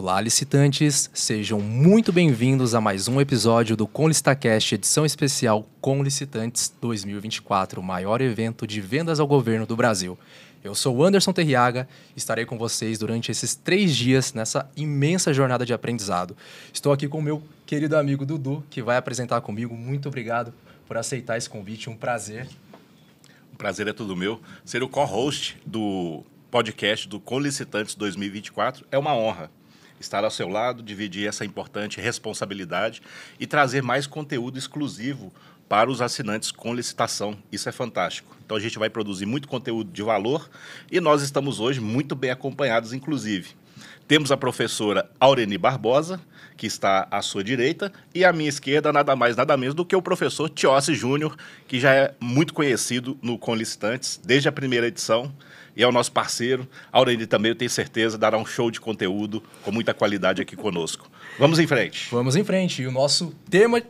Olá, licitantes! Sejam muito bem-vindos a mais um episódio do ConListaCast, edição especial Com Licitantes 2024, o maior evento de vendas ao governo do Brasil. Eu sou o Anderson Terriaga e estarei com vocês durante esses 3 dias nessa imensa jornada de aprendizado. Estou aqui com o meu querido amigo Dudu, que vai apresentar comigo. Muito obrigado por aceitar esse convite, um prazer. O prazer é todo meu. Ser o co-host do podcast do Com Licitantes 2024 é uma honra. Estar ao seu lado, dividir essa importante responsabilidade e trazer mais conteúdo exclusivo para os assinantes com licitação. Isso é fantástico. Então, a gente vai produzir muito conteúdo de valor e nós estamos hoje muito bem acompanhados, inclusive. Temos a professora Aureni Barbosa, que está à sua direita, e à minha esquerda, nada mais, nada menos do que o professor Tiossi Júnior, que já é muito conhecido no Com Licitantes desde a primeira edição, e é o nosso parceiro. A Aureni também, eu tenho certeza, dará um show de conteúdo com muita qualidade aqui conosco. Vamos em frente. Vamos em frente. E o nosso tema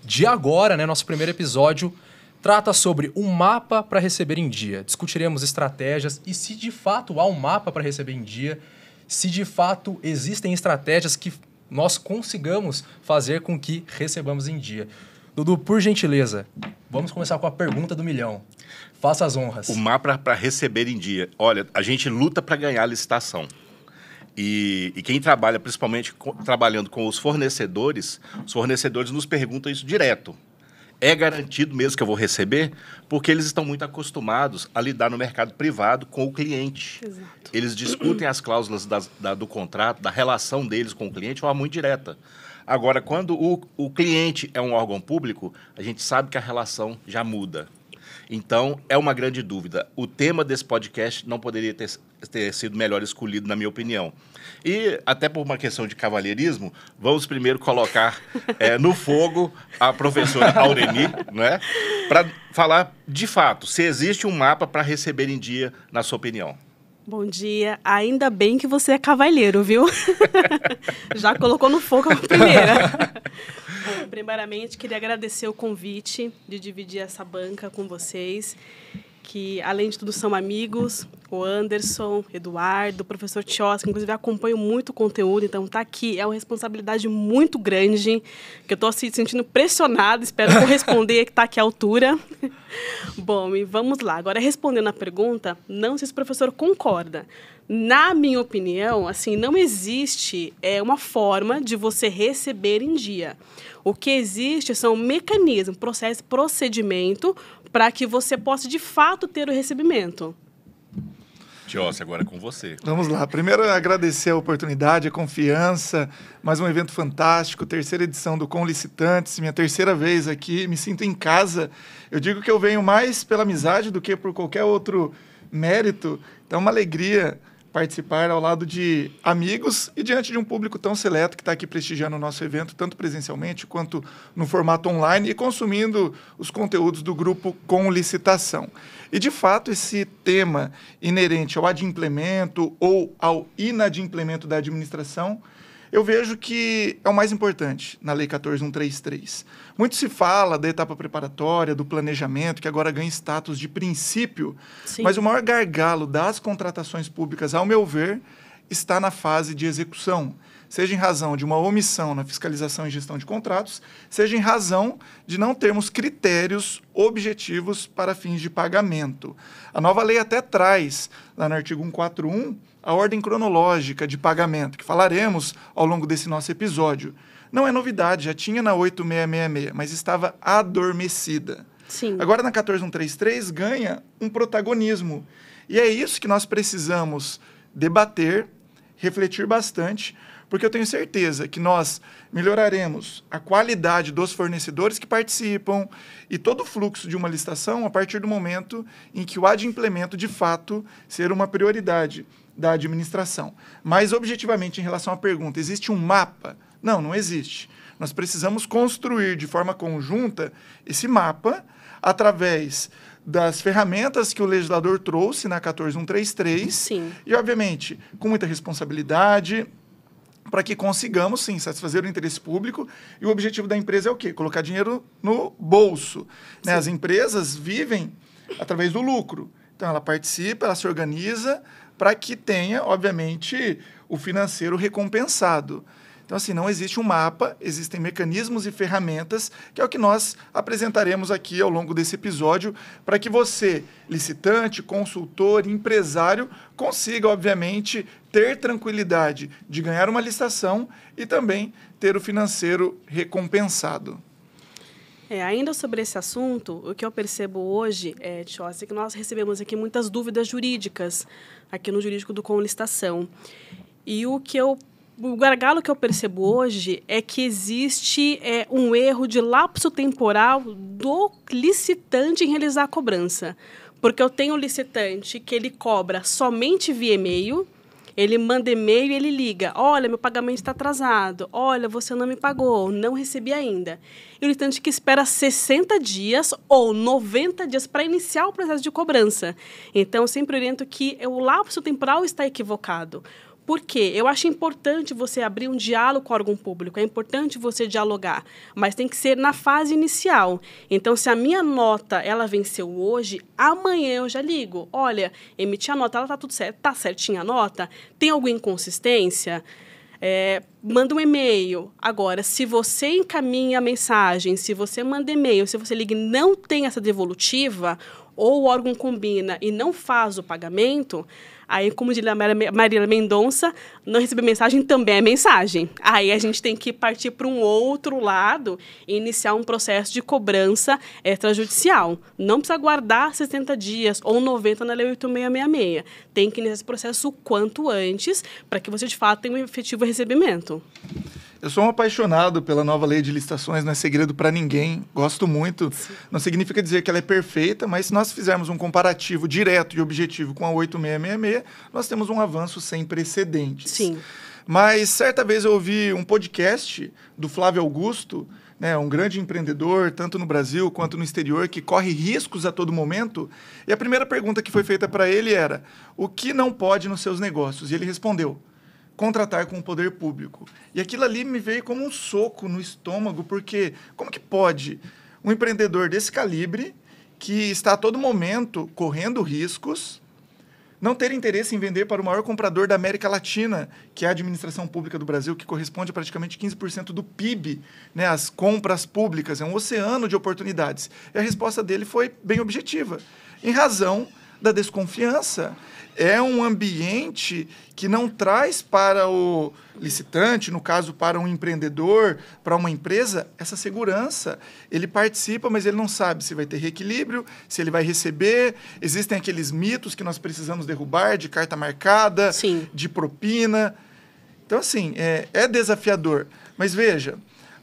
de agora, nosso primeiro episódio, trata sobre um mapa para receber em dia. Discutiremos estratégias e se de fato há um mapa para receber em dia, se de fato existem estratégias que nós consigamos fazer com que recebamos em dia. Dudu, por gentileza, vamos começar com a pergunta do milhão. Faça as honras. O mapa para receber em dia. Olha, a gente luta para ganhar a licitação. E quem trabalha, principalmente trabalhando com os fornecedores nos perguntam isso direto. É garantido mesmo que eu vou receber? Porque eles estão muito acostumados a lidar no mercado privado com o cliente. Exato. Eles discutem as cláusulas do contrato, da relação deles com o cliente de forma muito direta. Agora, quando o cliente é um órgão público, a gente sabe que a relação já muda. Então, é uma grande dúvida. O tema desse podcast não poderia ter sido melhor escolhido, na minha opinião. E, até por uma questão de cavalheirismo, vamos primeiro colocar no fogo a professora Aureni, né, para falar, de fato, se existe um mapa para receber em dia, na sua opinião. Bom dia. Ainda bem que você é cavalheiro, viu? Já colocou no fogo a primeira. Bom, primeiramente, queria agradecer o convite de dividir essa banca com vocês, que, além de tudo, são amigos, o Anderson, Eduardo, o professor Tiossi, que, inclusive, acompanho muito o conteúdo, então, tá aqui é uma responsabilidade muito grande, que eu estou se sentindo pressionada, espero corresponder, que está aqui à altura. Bom, e vamos lá. Agora, respondendo a pergunta, não sei se o professor concorda. Na minha opinião, assim, não existe uma forma de você receber em dia. O que existe são mecanismos, procedimento para que você possa, de fato, ter o recebimento. Tiossi, agora é com você. Vamos lá. Primeiro, agradecer a oportunidade, a confiança. Mais um evento fantástico, 3ª edição do Com Licitantes, minha 3ª vez aqui. Me sinto em casa. Eu digo que eu venho mais pela amizade do que por qualquer outro mérito. Então, é uma alegria participar ao lado de amigos e diante de um público tão seleto que está aqui prestigiando o nosso evento, tanto presencialmente quanto no formato online e consumindo os conteúdos do grupo Com Licitação. E, de fato, esse tema inerente ao adimplemento ou ao inadimplemento da administração, eu vejo que é o mais importante na Lei 14.133. Muito se fala da etapa preparatória, do planejamento, que agora ganha status de princípio, Sim. Mas o maior gargalo das contratações públicas, ao meu ver, está na fase de execução, seja em razão de uma omissão na fiscalização e gestão de contratos, seja em razão de não termos critérios objetivos para fins de pagamento. A nova lei até traz, lá no artigo 141, a ordem cronológica de pagamento, que falaremos ao longo desse nosso episódio. Não é novidade, já tinha na 8666, mas estava adormecida. Sim. Agora, na 14.133, ganha um protagonismo. E é isso que nós precisamos debater, refletir bastante, porque eu tenho certeza que nós melhoraremos a qualidade dos fornecedores que participam e todo o fluxo de uma licitação a partir do momento em que o adimplemento, de fato, ser uma prioridade da administração. Mas, objetivamente, em relação à pergunta, existe um mapa? Não, não existe. Nós precisamos construir de forma conjunta esse mapa através das ferramentas que o legislador trouxe na 14.133. Sim. E, obviamente, com muita responsabilidade, para que consigamos, sim, satisfazer o interesse público. E o objetivo da empresa é o quê? Colocar dinheiro no bolso. Né? As empresas vivem através do lucro. Então, ela participa, ela se organiza para que tenha, obviamente, o financeiro recompensado. Então, assim, não existe um mapa, existem mecanismos e ferramentas, que é o que nós apresentaremos aqui ao longo desse episódio, para que você, licitante, consultor, empresário, consiga, obviamente, ter tranquilidade de ganhar uma licitação e também ter o financeiro recompensado. Ainda sobre esse assunto, o que eu percebo hoje, Tiossi, é que nós recebemos aqui muitas dúvidas jurídicas, aqui no Jurídico do Com Licitação. E o gargalo que eu percebo hoje é que existe um erro de lapso temporal do licitante em realizar a cobrança. Porque eu tenho um licitante que ele cobra somente via e-mail, ele manda e-mail e ele liga. Olha, meu pagamento está atrasado. Olha, você não me pagou, não recebi ainda. E o licitante que espera 60 dias ou 90 dias para iniciar o processo de cobrança. Então, eu sempre oriento que o lapso temporal está equivocado. Por quê? Eu acho importante você abrir um diálogo com o órgão público, é importante você dialogar, mas tem que ser na fase inicial. Então, se a minha nota, ela venceu hoje, amanhã eu já ligo. Olha, emiti a nota, ela está tudo certo, está certinha a nota? Tem alguma inconsistência? Manda um e-mail. Agora, se você encaminha a mensagem, se você manda e-mail, se você liga e não tem essa devolutiva, ou o órgão combina e não faz o pagamento, aí, como diria a Marília Mendonça, não receber mensagem também é mensagem. Aí a gente tem que partir para um outro lado e iniciar um processo de cobrança extrajudicial. Não precisa aguardar 60 dias ou 90 na Lei 8666. Tem que iniciar esse processo o quanto antes para que você, de fato, tenha um efetivo recebimento. Eu sou um apaixonado pela nova lei de licitações, não é segredo para ninguém, gosto muito. Sim. Não significa dizer que ela é perfeita, mas se nós fizermos um comparativo direto e objetivo com a 8666, nós temos um avanço sem precedentes. Sim. Mas certa vez eu ouvi um podcast do Flávio Augusto, né, um grande empreendedor, tanto no Brasil quanto no exterior, que corre riscos a todo momento, e a primeira pergunta que foi feita para ele era: o que não pode nos seus negócios? E ele respondeu: contratar com o poder público. E aquilo ali me veio como um soco no estômago, porque como que pode um empreendedor desse calibre, que está a todo momento correndo riscos, não ter interesse em vender para o maior comprador da América Latina, que é a administração pública do Brasil, que corresponde a praticamente 15% do PIB, né, as compras públicas, é um oceano de oportunidades. E a resposta dele foi bem objetiva, em razão da desconfiança. É um ambiente que não traz para o licitante, no caso para um empreendedor, para uma empresa, essa segurança. Ele participa, mas ele não sabe se vai ter reequilíbrio, se ele vai receber. Existem aqueles mitos que nós precisamos derrubar, de carta marcada, Sim, de propina. Então, assim, é desafiador. Mas veja,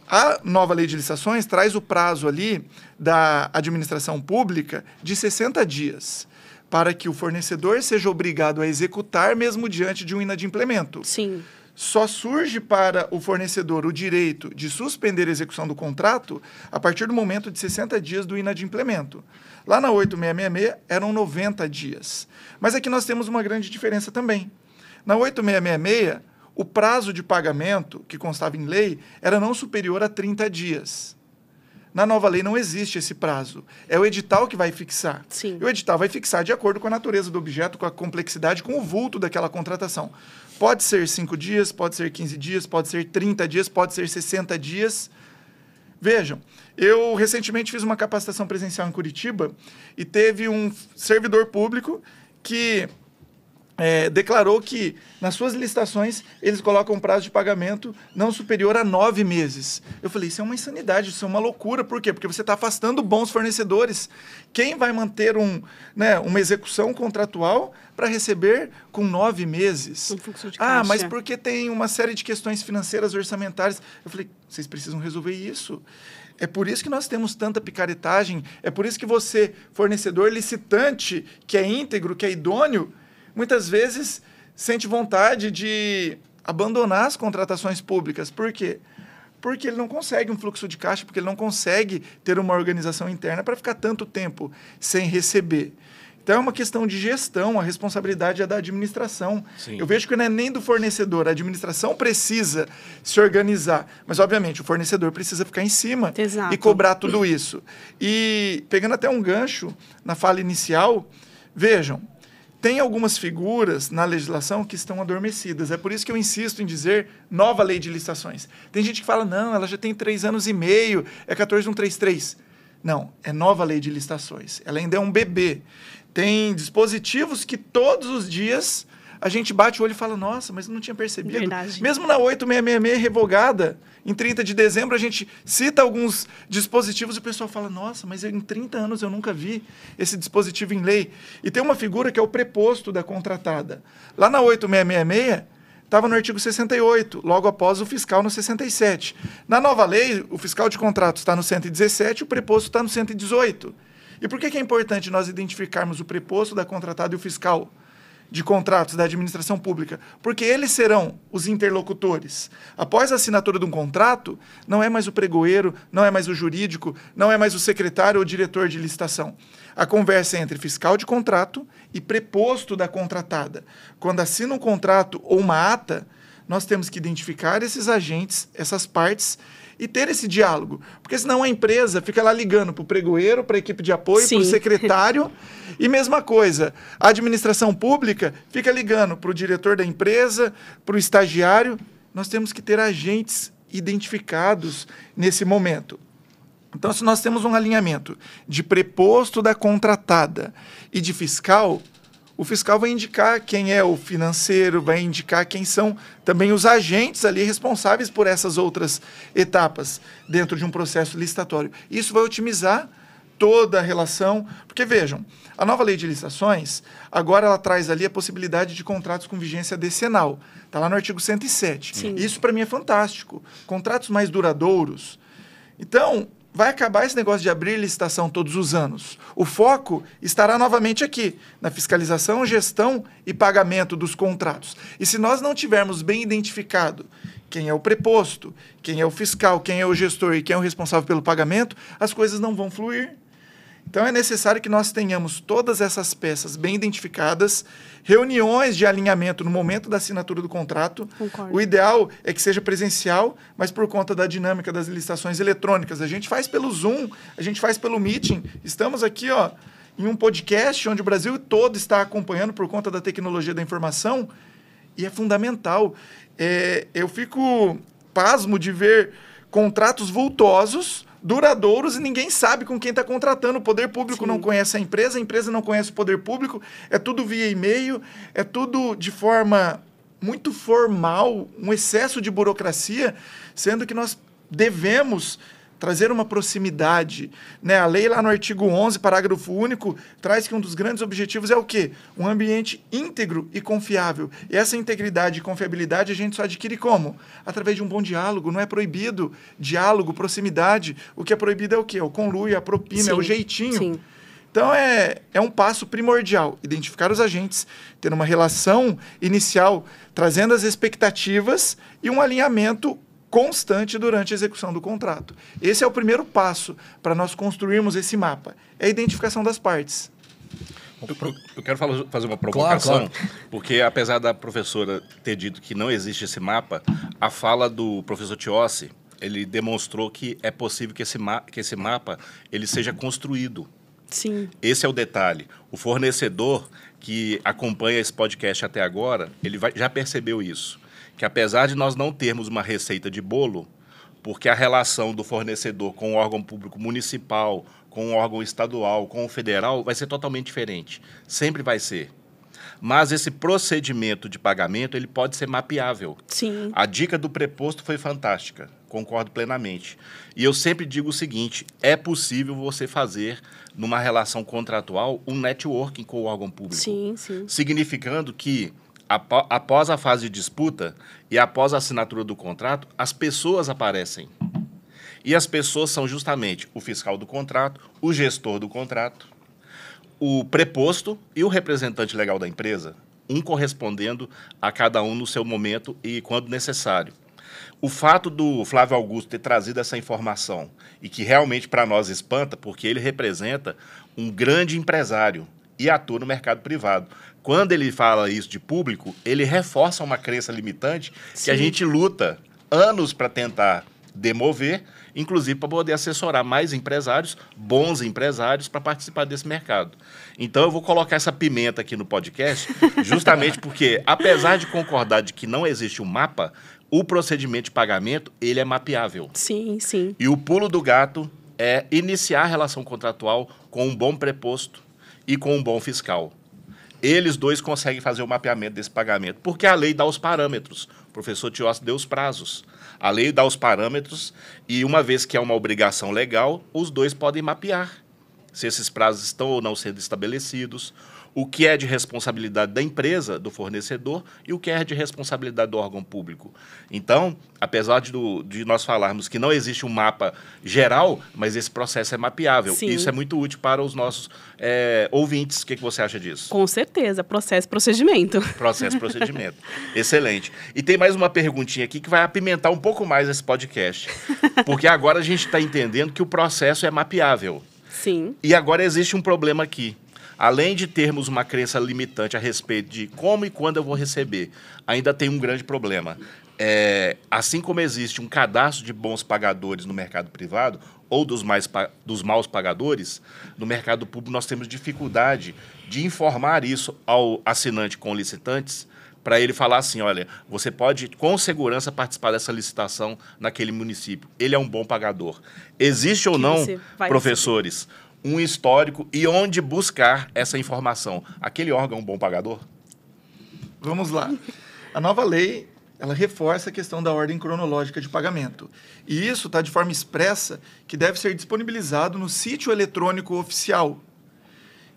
a nova lei de licitações traz o prazo ali da administração pública de 60 dias. Para que o fornecedor seja obrigado a executar mesmo diante de um inadimplemento. sim. Só surge para o fornecedor o direito de suspender a execução do contrato a partir do momento de 60 dias do inadimplemento. Lá na 8666 eram 90 dias. Mas aqui nós temos uma grande diferença também. Na 8666, o prazo de pagamento, que constava em lei, era não superior a 30 dias. Na nova lei não existe esse prazo. É o edital que vai fixar. Sim. E o edital vai fixar de acordo com a natureza do objeto, com a complexidade, com o vulto daquela contratação. Pode ser 5 dias, pode ser 15 dias, pode ser 30 dias, pode ser 60 dias. Vejam, eu recentemente fiz uma capacitação presencial em Curitiba e teve um servidor público que declarou que, nas suas licitações, eles colocam um prazo de pagamento não superior a 9 meses. Eu falei, isso é uma insanidade, isso é uma loucura. Por quê? Porque você está afastando bons fornecedores. Quem vai manter uma execução contratual para receber com 9 meses? Um fluxo de caixa. Mas porque tem uma série de questões financeiras orçamentárias. Eu falei, vocês precisam resolver isso. É por isso que nós temos tanta picaretagem, é por isso que você, fornecedor licitante, que é íntegro, que é idôneo, muitas vezes sente vontade de abandonar as contratações públicas. Por quê? Porque ele não consegue um fluxo de caixa, porque ele não consegue ter uma organização interna para ficar tanto tempo sem receber. Então, é uma questão de gestão, a responsabilidade é da administração. Sim. Eu vejo que não é nem do fornecedor, a administração precisa se organizar, mas, obviamente, o fornecedor precisa ficar em cima. Exato. E cobrar tudo isso. E, pegando até um gancho na fala inicial, vejam, tem algumas figuras na legislação que estão adormecidas. É por isso que eu insisto em dizer nova lei de licitações. Tem gente que fala, não, ela já tem 3 anos e meio, é 14133. Não, é nova lei de licitações. Ela ainda é um bebê. Tem dispositivos que todos os dias a gente bate o olho e fala, nossa, mas eu não tinha percebido. Verdade. Mesmo na 8666 revogada, em 30 de dezembro, a gente cita alguns dispositivos e o pessoal fala, nossa, mas em 30 anos eu nunca vi esse dispositivo em lei. E tem uma figura que é o preposto da contratada. Lá na 8666, estava no artigo 68, logo após o fiscal no 67. Na nova lei, o fiscal de contratos está no 117, o preposto está no 118. E por que é importante nós identificarmos o preposto da contratada e o fiscal de contratos da administração pública? Porque eles serão os interlocutores. Após a assinatura de um contrato, não é mais o pregoeiro, não é mais o jurídico, não é mais o secretário ou diretor de licitação. A conversa é entre fiscal de contrato e preposto da contratada. Quando assina um contrato ou uma ata, nós temos que identificar esses agentes, essas partes, e ter esse diálogo. Porque senão a empresa fica lá ligando para o pregoeiro, para a equipe de apoio, para o secretário. E mesma coisa, a administração pública fica ligando para o diretor da empresa, para o estagiário. Nós temos que ter agentes identificados nesse momento. Então, se nós temos um alinhamento de preposto da contratada e de fiscal, o fiscal vai indicar quem é o financeiro, vai indicar quem são também os agentes ali responsáveis por essas outras etapas dentro de um processo licitatório. Isso vai otimizar toda a relação, porque vejam, a nova lei de licitações, agora ela traz ali a possibilidade de contratos com vigência decenal. Está lá no artigo 107. Sim. Isso para mim é fantástico. Contratos mais duradouros. Então, vai acabar esse negócio de abrir licitação todos os anos. O foco estará novamente aqui, na fiscalização, gestão e pagamento dos contratos. E se nós não tivermos bem identificado quem é o preposto, quem é o fiscal, quem é o gestor e quem é o responsável pelo pagamento, as coisas não vão fluir. Então, é necessário que nós tenhamos todas essas peças bem identificadas, reuniões de alinhamento no momento da assinatura do contrato. Concordo. O ideal é que seja presencial, mas por conta da dinâmica das licitações eletrônicas. A gente faz pelo Zoom, a gente faz pelo Meeting. Estamos aqui, em um podcast onde o Brasil todo está acompanhando por conta da tecnologia da informação, e é fundamental. Eu fico pasmo de ver contratos vultosos, duradouros, e ninguém sabe com quem está contratando. O poder público Sim. não conhece a empresa não conhece o poder público, é tudo via e-mail, é tudo de forma muito formal, um excesso de burocracia, sendo que nós devemos trazer uma proximidade, né? A lei lá no artigo 11, parágrafo único, traz que um dos grandes objetivos é o quê? Um ambiente íntegro e confiável. E essa integridade e confiabilidade a gente só adquire como? Através de um bom diálogo. Não é proibido diálogo, proximidade. O que é proibido é o quê? O conluio, a propina, Sim, é o jeitinho. sim. Então, é um passo primordial, identificar os agentes, ter uma relação inicial, trazendo as expectativas e um alinhamento constante durante a execução do contrato. Esse é o primeiro passo para nós construirmos esse mapa, é a identificação das partes. Eu quero fazer uma provocação, Claro. porque apesar da professora ter dito que não existe esse mapa, a fala do professor Tiossi, ele demonstrou que é possível que esse mapa ele seja construído. Sim. Esse é o detalhe. O fornecedor que acompanha esse podcast até agora, ele já percebeu isso. Que apesar de nós não termos uma receita de bolo, porque a relação do fornecedor com o órgão público municipal, com o órgão estadual, com o federal, vai ser totalmente diferente. Sempre vai ser. Mas esse procedimento de pagamento, ele pode ser mapeável. Sim. A dica do preposto foi fantástica, concordo plenamente. E eu sempre digo o seguinte, é possível você fazer, numa relação contratual, um networking com o órgão público. Sim, sim. Significando que, após a fase de disputa e após a assinatura do contrato, as pessoas aparecem. E as pessoas são justamente o fiscal do contrato, o gestor do contrato, o preposto e o representante legal da empresa, um correspondendo a cada um no seu momento e quando necessário. O fato do Flávio Augusto ter trazido essa informação e que realmente para nós espanta, porque ele representa um grande empresário e atua no mercado privado. Quando ele fala isso de público, ele reforça uma crença limitante que a gente luta anos para tentar demover, inclusive para poder assessorar mais empresários, bons empresários, para participar desse mercado. Então, eu vou colocar essa pimenta aqui no podcast, justamente porque, apesar de concordar de que não existe um mapa, o procedimento de pagamento, ele é mapeável. Sim, sim. E o pulo do gato é iniciar a relação contratual com um bom preposto e com um bom fiscal. Eles dois conseguem fazer o mapeamento desse pagamento, porque a lei dá os parâmetros. O professor Tiossi deu os prazos. A lei dá os parâmetros e, uma vez que é uma obrigação legal, os dois podem mapear se esses prazos estão ou não sendo estabelecidos, o que é de responsabilidade da empresa, do fornecedor, e o que é de responsabilidade do órgão público. Então, apesar de nós falarmos que não existe um mapa geral, mas esse processo é mapeável. Sim. Isso é muito útil para os nossos ouvintes. O que você acha disso? Com certeza, processo e procedimento. Processo e procedimento. Excelente. E tem mais uma perguntinha aqui que vai apimentar um pouco mais esse podcast. Porque agora a gente está entendendo que o processo é mapeável. Sim. E agora existe um problema aqui. Além de termos uma crença limitante a respeito de como e quando eu vou receber, ainda tem um grande problema. Assim como existe um cadastro de bons pagadores no mercado privado ou dos maus pagadores, no mercado público nós temos dificuldade de informar isso ao assinante com licitantes, para ele falar assim, olha, você pode com segurança participar dessa licitação naquele município. Ele é um bom pagador. Existe ou não, professores, um histórico e onde buscar essa informação? Aquele órgão é um bom pagador? Vamos lá. A nova lei, ela reforça a questão da ordem cronológica de pagamento. E isso está de forma expressa que deve ser disponibilizado no sítio eletrônico oficial.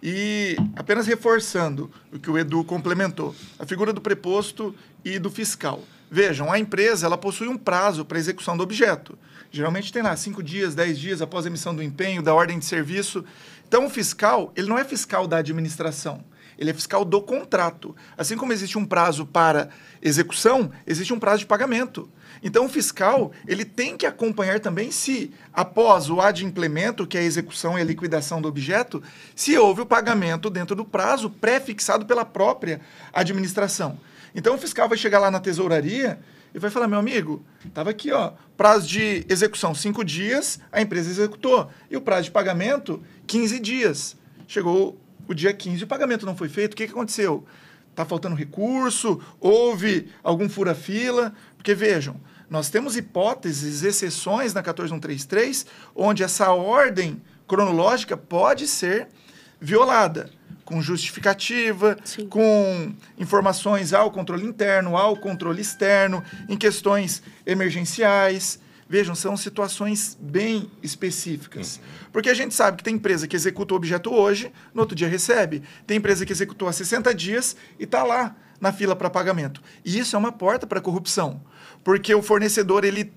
E apenas reforçando o que o Edu complementou, a figura do preposto e do fiscal. Vejam, a empresa ela possui um prazo para execução do objeto. Geralmente tem lá 5 dias, 10 dias após a emissão do empenho, da ordem de serviço. Então, o fiscal, ele não é fiscal da administração, ele é fiscal do contrato. Assim como existe um prazo para execução, existe um prazo de pagamento. Então, o fiscal, ele tem que acompanhar também se, após o adimplemento, que é a execução e a liquidação do objeto, se houve o pagamento dentro do prazo pré-fixado pela própria administração. Então, o fiscal vai chegar lá na tesouraria e vai falar, meu amigo, estava aqui, ó, prazo de execução 5 dias, a empresa executou. E o prazo de pagamento, 15 dias. Chegou o dia 15 e o pagamento não foi feito. O que aconteceu? Está faltando recurso? Houve algum fura-fila? Porque, vejam, nós temos hipóteses, exceções na 14133, onde essa ordem cronológica pode ser violada, com justificativa, sim, com informações ao controle interno, ao controle externo, em questões emergenciais. Vejam, são situações bem específicas. Porque a gente sabe que tem empresa que executa o objeto hoje, no outro dia recebe. Tem empresa que executou há 60 dias e está lá na fila para pagamento. E isso é uma porta para a corrupção. Porque o fornecedor, ele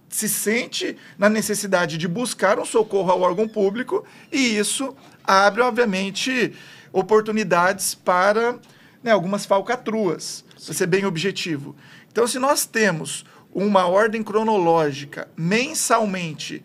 se sente na necessidade de buscar um socorro ao órgão público e isso abre, obviamente, oportunidades para, né, algumas falcatruas, para ser bem objetivo. Então, se nós temos uma ordem cronológica mensalmente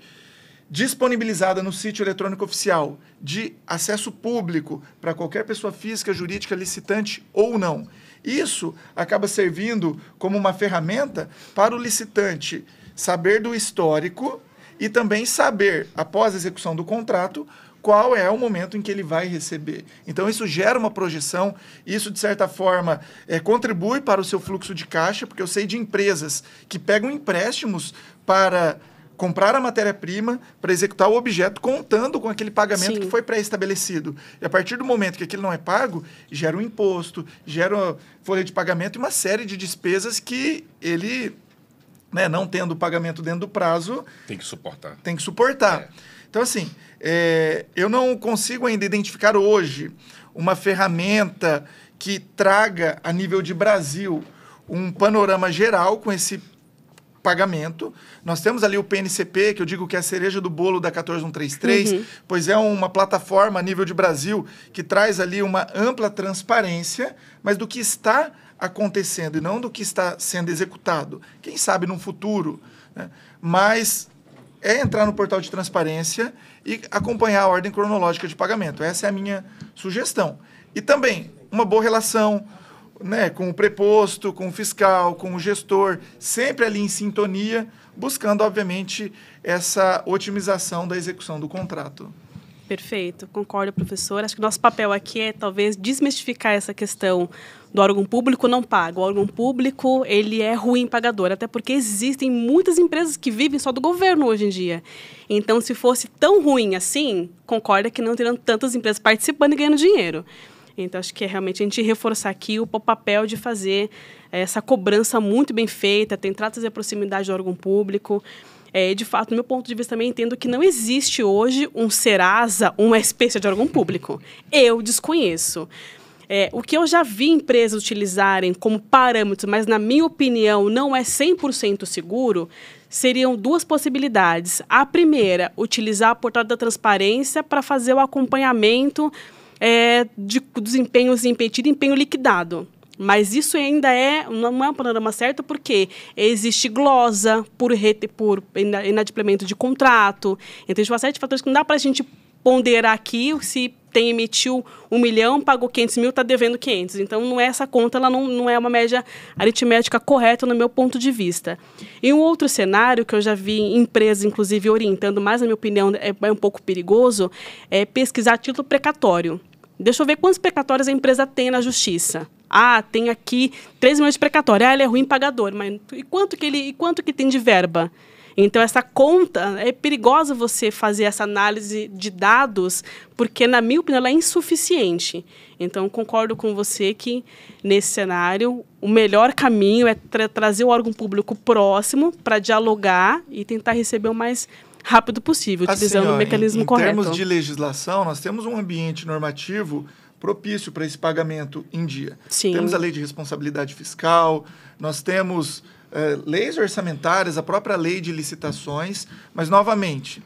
disponibilizada no sítio eletrônico oficial de acesso público para qualquer pessoa física, jurídica, licitante ou não, isso acaba servindo como uma ferramenta para o licitante saber do histórico e também saber, após a execução do contrato, qual é o momento em que ele vai receber. Então, isso gera uma projeção, isso, de certa forma, contribui para o seu fluxo de caixa, porque eu sei de empresas que pegam empréstimos para comprar a matéria-prima, para executar o objeto, contando com aquele pagamento, sim, que foi pré-estabelecido. E a partir do momento que aquilo não é pago, gera um imposto, gera folha de pagamento e uma série de despesas que ele, né, não tendo o pagamento dentro do prazo, tem que suportar. Tem que suportar. Então, assim, eu não consigo ainda identificar hoje uma ferramenta que traga, a nível de Brasil, um panorama geral com esse pagamento. Nós temos ali o PNCP, que eu digo que é a cereja do bolo da 14133, pois é uma plataforma a nível de Brasil que traz ali uma ampla transparência, mas do que está acontecendo e não do que está sendo executado. Quem sabe no futuro, né? Mas é entrar no portal de transparência e acompanhar a ordem cronológica de pagamento. Essa é a minha sugestão. E também uma boa relação, né, com o preposto, com o fiscal, com o gestor, sempre ali em sintonia, buscando, obviamente, essa otimização da execução do contrato. Perfeito, concordo, professor. Acho que o nosso papel aqui é talvez desmistificar essa questão do órgão público não paga. O órgão público, ele é ruim pagador, até porque existem muitas empresas que vivem só do governo hoje em dia. Então, se fosse tão ruim assim, concorda que não teriam tantas empresas participando e ganhando dinheiro. Então, acho que é realmente a gente reforçar aqui o papel de fazer essa cobrança muito bem feita, tentar trazer proximidade do órgão público. De fato, do meu ponto de vista, também entendo que não existe hoje um Serasa, uma espécie de órgão público. Eu desconheço. O que eu já vi empresas utilizarem como parâmetro, mas, na minha opinião, não é 100% seguro, seriam duas possibilidades. A primeira, utilizar a portal da transparência para fazer o acompanhamento dos empenhos impedidos e empenho liquidado. Mas isso ainda não é um panorama certo, porque existe glosa por inadimplemento de contrato. Então, existe uma série de fatores que não dá para a gente ponderar aqui se emitiu 1 milhão, pagou 500 mil, está devendo 500. Então, não é essa conta, ela não é uma média aritmética correta no meu ponto de vista. E um outro cenário que eu já vi empresas, inclusive, orientando, mas, na minha opinião, é um pouco perigoso, é pesquisar título precatório. Deixa eu ver quantos precatórios a empresa tem na justiça. Tem aqui 3 milhões de precatório. Ele é ruim pagador, mas e quanto que tem de verba? Então, essa conta, é perigosa você fazer essa análise de dados, porque, na minha opinião, ela é insuficiente. Então, concordo com você que, nesse cenário, o melhor caminho é trazer o órgão público próximo para dialogar e tentar receber o mais rápido possível, utilizando o mecanismo correto. Em termos de legislação, nós temos um ambiente normativo propício para esse pagamento em dia. Sim. Temos a lei de responsabilidade fiscal, nós temos leis orçamentárias, a própria lei de licitações, mas, novamente,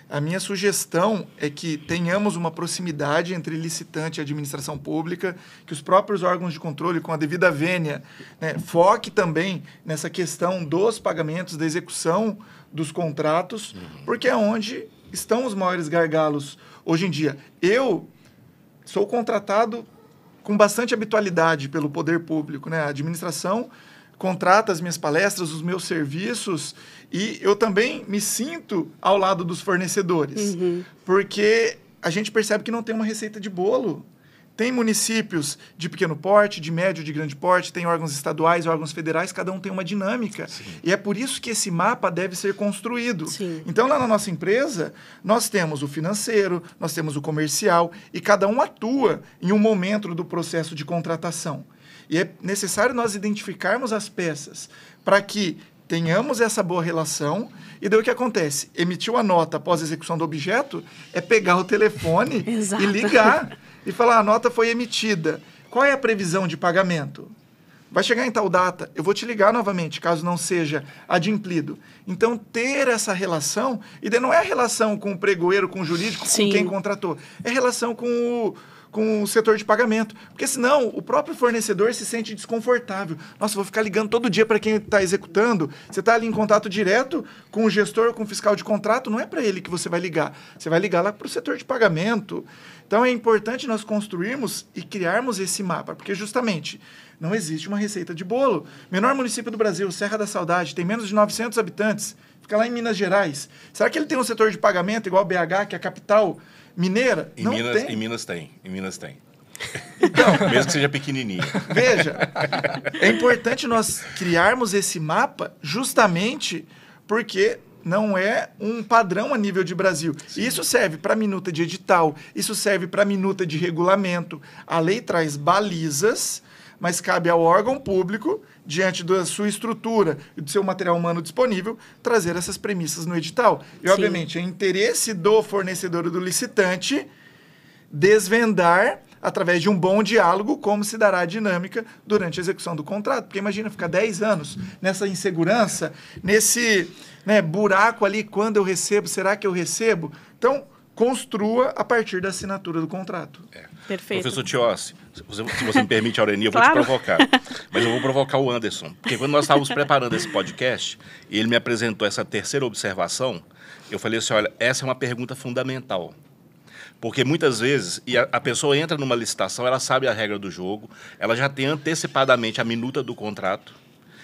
a minha sugestão é que tenhamos uma proximidade entre licitante e administração pública, que os próprios órgãos de controle, com a devida vênia, né, foque também nessa questão dos pagamentos, da execução dos contratos, porque é onde estão os maiores gargalos hoje em dia. Eu sou contratado com bastante habitualidade pelo poder público, né? A administração contrata as minhas palestras, os meus serviços, e eu também me sinto ao lado dos fornecedores, porque a gente percebe que não tem uma receita de bolo. Tem municípios de pequeno porte, de médio, de grande porte, tem órgãos estaduais, órgãos federais, cada um tem uma dinâmica. Sim. E é por isso que esse mapa deve ser construído. Sim. Então, lá na nossa empresa, nós temos o financeiro, nós temos o comercial, e cada um atua em um momento do processo de contratação. E é necessário nós identificarmos as peças para que tenhamos essa boa relação. E daí o que acontece? Emitiu a nota após a execução do objeto, é pegar o telefone e ligar. E falar, a nota foi emitida. Qual é a previsão de pagamento? Vai chegar em tal data, eu vou te ligar novamente, caso não seja adimplido. Então, ter essa relação, e daí não é a relação com o pregoeiro, com o jurídico, Sim. com quem contratou, é relação com o setor de pagamento. Porque senão o próprio fornecedor se sente desconfortável. Nossa, vou ficar ligando todo dia para quem está executando. Você está ali em contato direto com o gestor, com o fiscal de contrato, não é para ele que você vai ligar. Você vai ligar lá para o setor de pagamento. Então, é importante nós construirmos e criarmos esse mapa, porque justamente não existe uma receita de bolo. Menor município do Brasil, Serra da Saudade, tem menos de 900 habitantes, fica lá em Minas Gerais. Será que ele tem um setor de pagamento igual BH, que é a capital mineira? Em Minas tem. Então, mesmo que seja pequenininho. Veja, é importante nós criarmos esse mapa justamente porque não é um padrão a nível de Brasil. Sim. Isso serve para minuta de edital, isso serve para minuta de regulamento. A lei traz balizas, mas cabe ao órgão público, diante da sua estrutura e do seu material humano disponível, trazer essas premissas no edital. E, Sim. obviamente, é interesse do fornecedor e do licitante desvendar, através de um bom diálogo, como se dará a dinâmica durante a execução do contrato. Porque imagina ficar 10 anos nessa insegurança, nesse buraco ali, quando eu recebo, será que eu recebo? Então, construa a partir da assinatura do contrato. Perfeito. Professor Tiossi, se você me permite, Aurenia, eu vou te provocar. Mas eu vou provocar o Anderson. Porque quando nós estávamos preparando esse podcast, e ele me apresentou essa terceira observação, eu falei assim, olha, essa é uma pergunta fundamental. Porque muitas vezes a pessoa entra numa licitação, ela sabe a regra do jogo, ela já tem antecipadamente a minuta do contrato,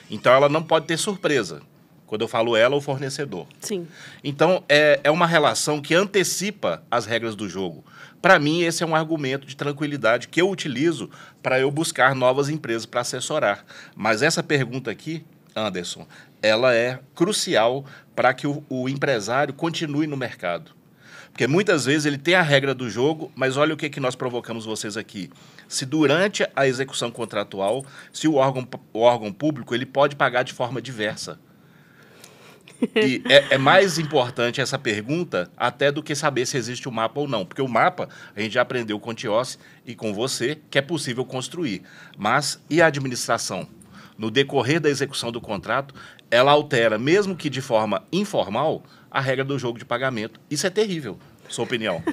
então ela não pode ter surpresa. Quando eu falo ela, o fornecedor. Sim. Então, é uma relação que antecipa as regras do jogo. Para mim, esse é um argumento de tranquilidade que eu utilizo para eu buscar novas empresas para assessorar. Mas essa pergunta aqui, Anderson, ela é crucial para que o empresário continue no mercado. Porque muitas vezes ele tem a regra do jogo, mas olha o que nós provocamos vocês aqui. Se durante a execução contratual, se o órgão público ele pode pagar de forma diversa. E é mais importante essa pergunta até do que saber se existe o mapa ou não. Porque o mapa, a gente já aprendeu com o Tiossi e com você, que é possível construir. Mas e a administração? No decorrer da execução do contrato, ela altera, mesmo que de forma informal, a regra do jogo de pagamento. Isso é terrível. Sua opinião.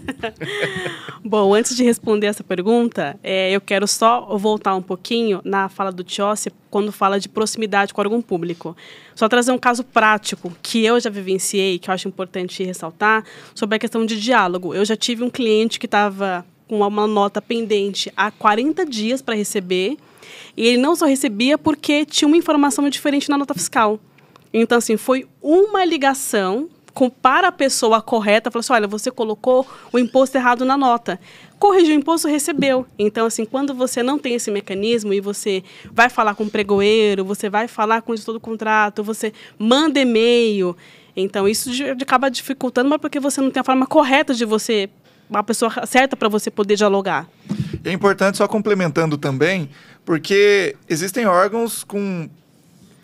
Bom, antes de responder essa pergunta, eu quero só voltar um pouquinho na fala do Tiossi, quando fala de proximidade com o órgão público. Só trazer um caso prático que eu já vivenciei, que eu acho importante ressaltar, sobre a questão de diálogo. Eu já tive um cliente que estava com uma nota pendente há 40 dias para receber, e ele não só recebia porque tinha uma informação diferente na nota fiscal. Então, assim, foi uma ligação para a pessoa correta, falou assim, olha, você colocou o imposto errado na nota. Corrigiu o imposto, recebeu. Então, assim, quando você não tem esse mecanismo e você vai falar com o pregoeiro, você vai falar com o gestor do contrato, você manda e-mail, então isso acaba dificultando, mas porque você não tem a forma correta de você, a pessoa certa para você poder dialogar. É importante, só complementando também, porque existem órgãos com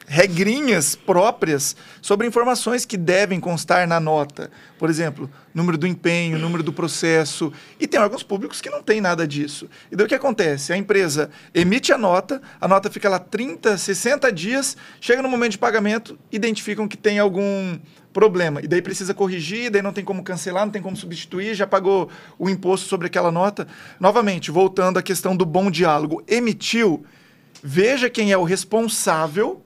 regrinhas próprias sobre informações que devem constar na nota. Por exemplo, número do empenho, número do processo. E tem órgãos públicos que não tem nada disso. E daí o que acontece? A empresa emite a nota fica lá 30, 60 dias, chega no momento de pagamento, identificam que tem algum problema. E daí precisa corrigir, daí não tem como cancelar, não tem como substituir, já pagou o imposto sobre aquela nota. Novamente, voltando à questão do bom diálogo. Emitiu, veja quem é o responsável.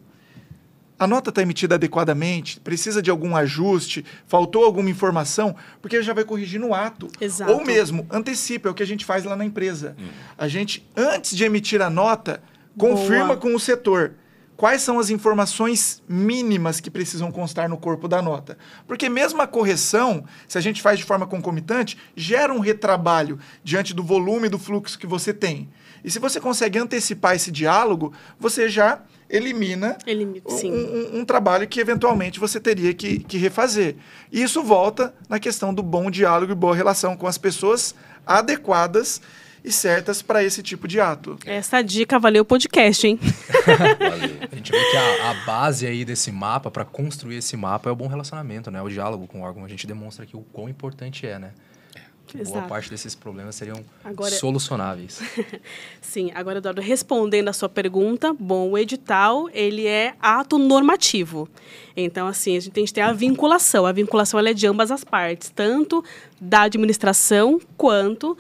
A nota está emitida adequadamente, precisa de algum ajuste, faltou alguma informação, porque já vai corrigir no ato. Exato. Ou mesmo, antecipa, é o que a gente faz lá na empresa. A gente, antes de emitir a nota, confirma com o setor quais são as informações mínimas que precisam constar no corpo da nota. Porque mesmo a correção, se a gente faz de forma concomitante, gera um retrabalho diante do volume do fluxo que você tem. E se você consegue antecipar esse diálogo, você já elimina um trabalho que eventualmente você teria que refazer. E isso volta na questão do bom diálogo e boa relação com as pessoas adequadas e certas para esse tipo de ato. Essa dica valeu o podcast, hein? Valeu. A gente vê que a base aí desse mapa, para construir esse mapa, é o bom relacionamento, né? O diálogo com o órgão. A gente demonstra aqui o quão importante é, né? Que boa parte desses problemas seriam solucionáveis. Sim, agora, Eduardo, respondendo a sua pergunta, bom, o edital, ele é ato normativo. Então, assim, a gente tem a vinculação. A vinculação ela é de ambas as partes, tanto da administração quanto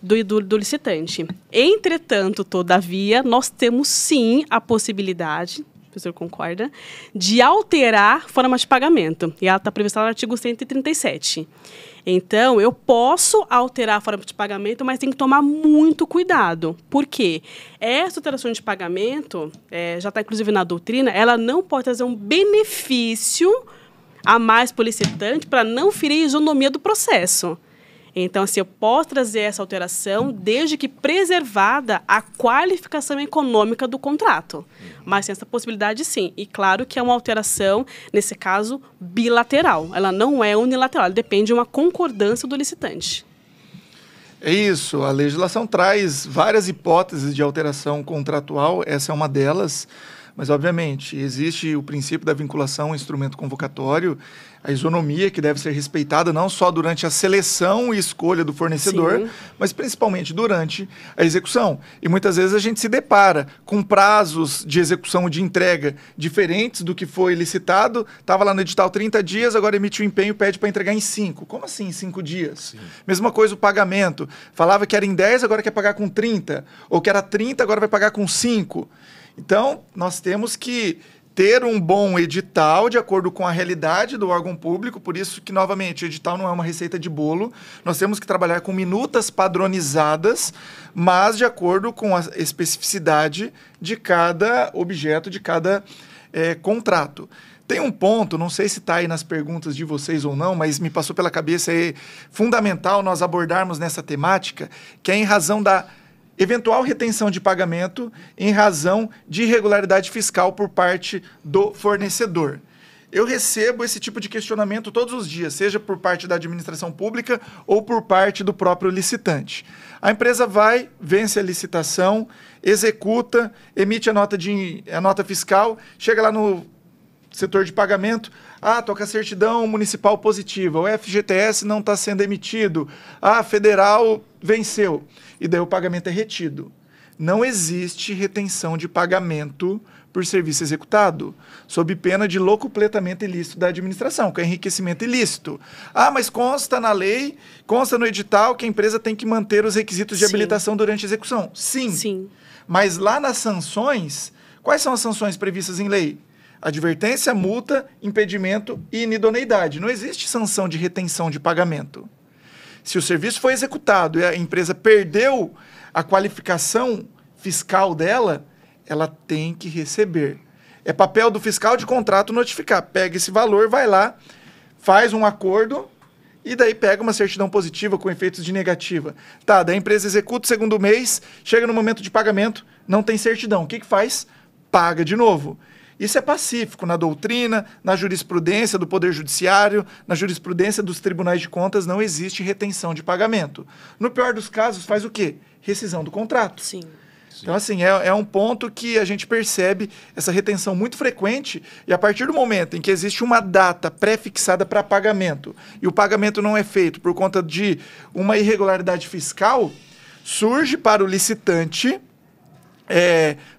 do licitante. Entretanto, todavia, nós temos sim a possibilidade, o professor concorda, de alterar forma de pagamento. E ela está prevista no artigo 137. Então, eu posso alterar a forma de pagamento, mas tem que tomar muito cuidado. Por quê? Essa alteração de pagamento, já está inclusive na doutrina, ela não pode trazer um benefício a mais para o licitante para não ferir a isonomia do processo. Então, assim, eu posso trazer essa alteração desde que preservada a qualificação econômica do contrato. Mas tem essa possibilidade, sim. E claro que é uma alteração, nesse caso, bilateral. Ela não é unilateral, ela depende de uma concordância do licitante. É isso. A legislação traz várias hipóteses de alteração contratual. Essa é uma delas. Mas, obviamente, existe o princípio da vinculação ao instrumento convocatório, a isonomia que deve ser respeitada não só durante a seleção e escolha do fornecedor, sim, mas principalmente durante a execução. E muitas vezes a gente se depara com prazos de execução ou de entrega diferentes do que foi licitado. Estava lá no edital 30 dias, agora emite o empenho e pede para entregar em 5. Como assim em 5 dias? Sim. Mesma coisa o pagamento. Falava que era em 10, agora quer pagar com 30. Ou que era 30, agora vai pagar com 5. Então, nós temos que ter um bom edital de acordo com a realidade do órgão público, por isso que, novamente, o edital não é uma receita de bolo, nós temos que trabalhar com minutas padronizadas, mas de acordo com a especificidade de cada objeto, de cada contrato. Tem um ponto, não sei se está aí nas perguntas de vocês ou não, mas me passou pela cabeça, é fundamental nós abordarmos nessa temática, que é em razão da eventual retenção de pagamento em razão de irregularidade fiscal por parte do fornecedor. Eu recebo esse tipo de questionamento todos os dias, seja por parte da administração pública ou por parte do próprio licitante. A empresa vai, vence a licitação, executa, emite a nota fiscal, chega lá no setor de pagamento, tô com a certidão municipal positiva, o FGTS não está sendo emitido, a federal venceu, e daí o pagamento é retido. Não existe retenção de pagamento por serviço executado, sob pena de locupletamento ilícito da administração, que é enriquecimento ilícito. Mas consta na lei, consta no edital que a empresa tem que manter os requisitos de habilitação durante a execução. Sim. Mas lá nas sanções, quais são as sanções previstas em lei? Advertência, multa, impedimento e inidoneidade. Não existe sanção de retenção de pagamento. Se o serviço foi executado e a empresa perdeu a qualificação fiscal dela, ela tem que receber. É papel do fiscal de contrato notificar. Pega esse valor, vai lá, faz um acordo e daí pega uma certidão positiva com efeitos de negativa. Daí a empresa executa o segundo mês, chega no momento de pagamento, não tem certidão. O que faz? Paga de novo. Isso é pacífico na doutrina, na jurisprudência do Poder Judiciário, na jurisprudência dos tribunais de contas, não existe retenção de pagamento. No pior dos casos, faz o quê? Rescisão do contrato. Sim. Então, assim, é um ponto que a gente percebe essa retenção muito frequente e a partir do momento em que existe uma data pré-fixada para pagamento e o pagamento não é feito por conta de uma irregularidade fiscal, surge para o licitante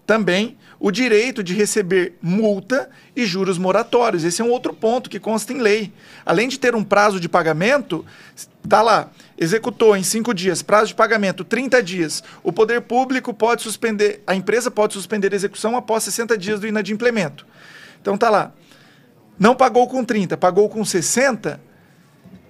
também o direito de receber multa e juros moratórios. Esse é um outro ponto que consta em lei. Além de ter um prazo de pagamento, está lá, executou em 5 dias, prazo de pagamento 30 dias. O poder público pode suspender, a empresa pode suspender a execução após 60 dias do inadimplemento. Então está lá, não pagou com 30, pagou com 60,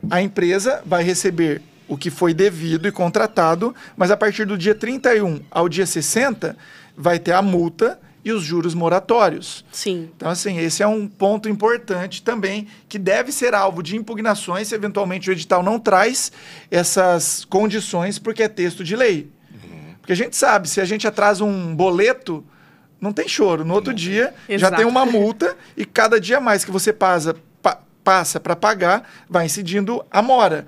a empresa vai receber o que foi devido e contratado, mas a partir do dia 31 ao dia 60, vai ter a multa e os juros moratórios. Sim. Então, assim, esse é um ponto importante também, que deve ser alvo de impugnações se eventualmente o edital não traz essas condições, porque é texto de lei. Porque a gente sabe, se a gente atrasa um boleto, não tem choro. No outro dia, já tem uma multa e cada dia mais que você passa para pagar, vai incidindo a mora.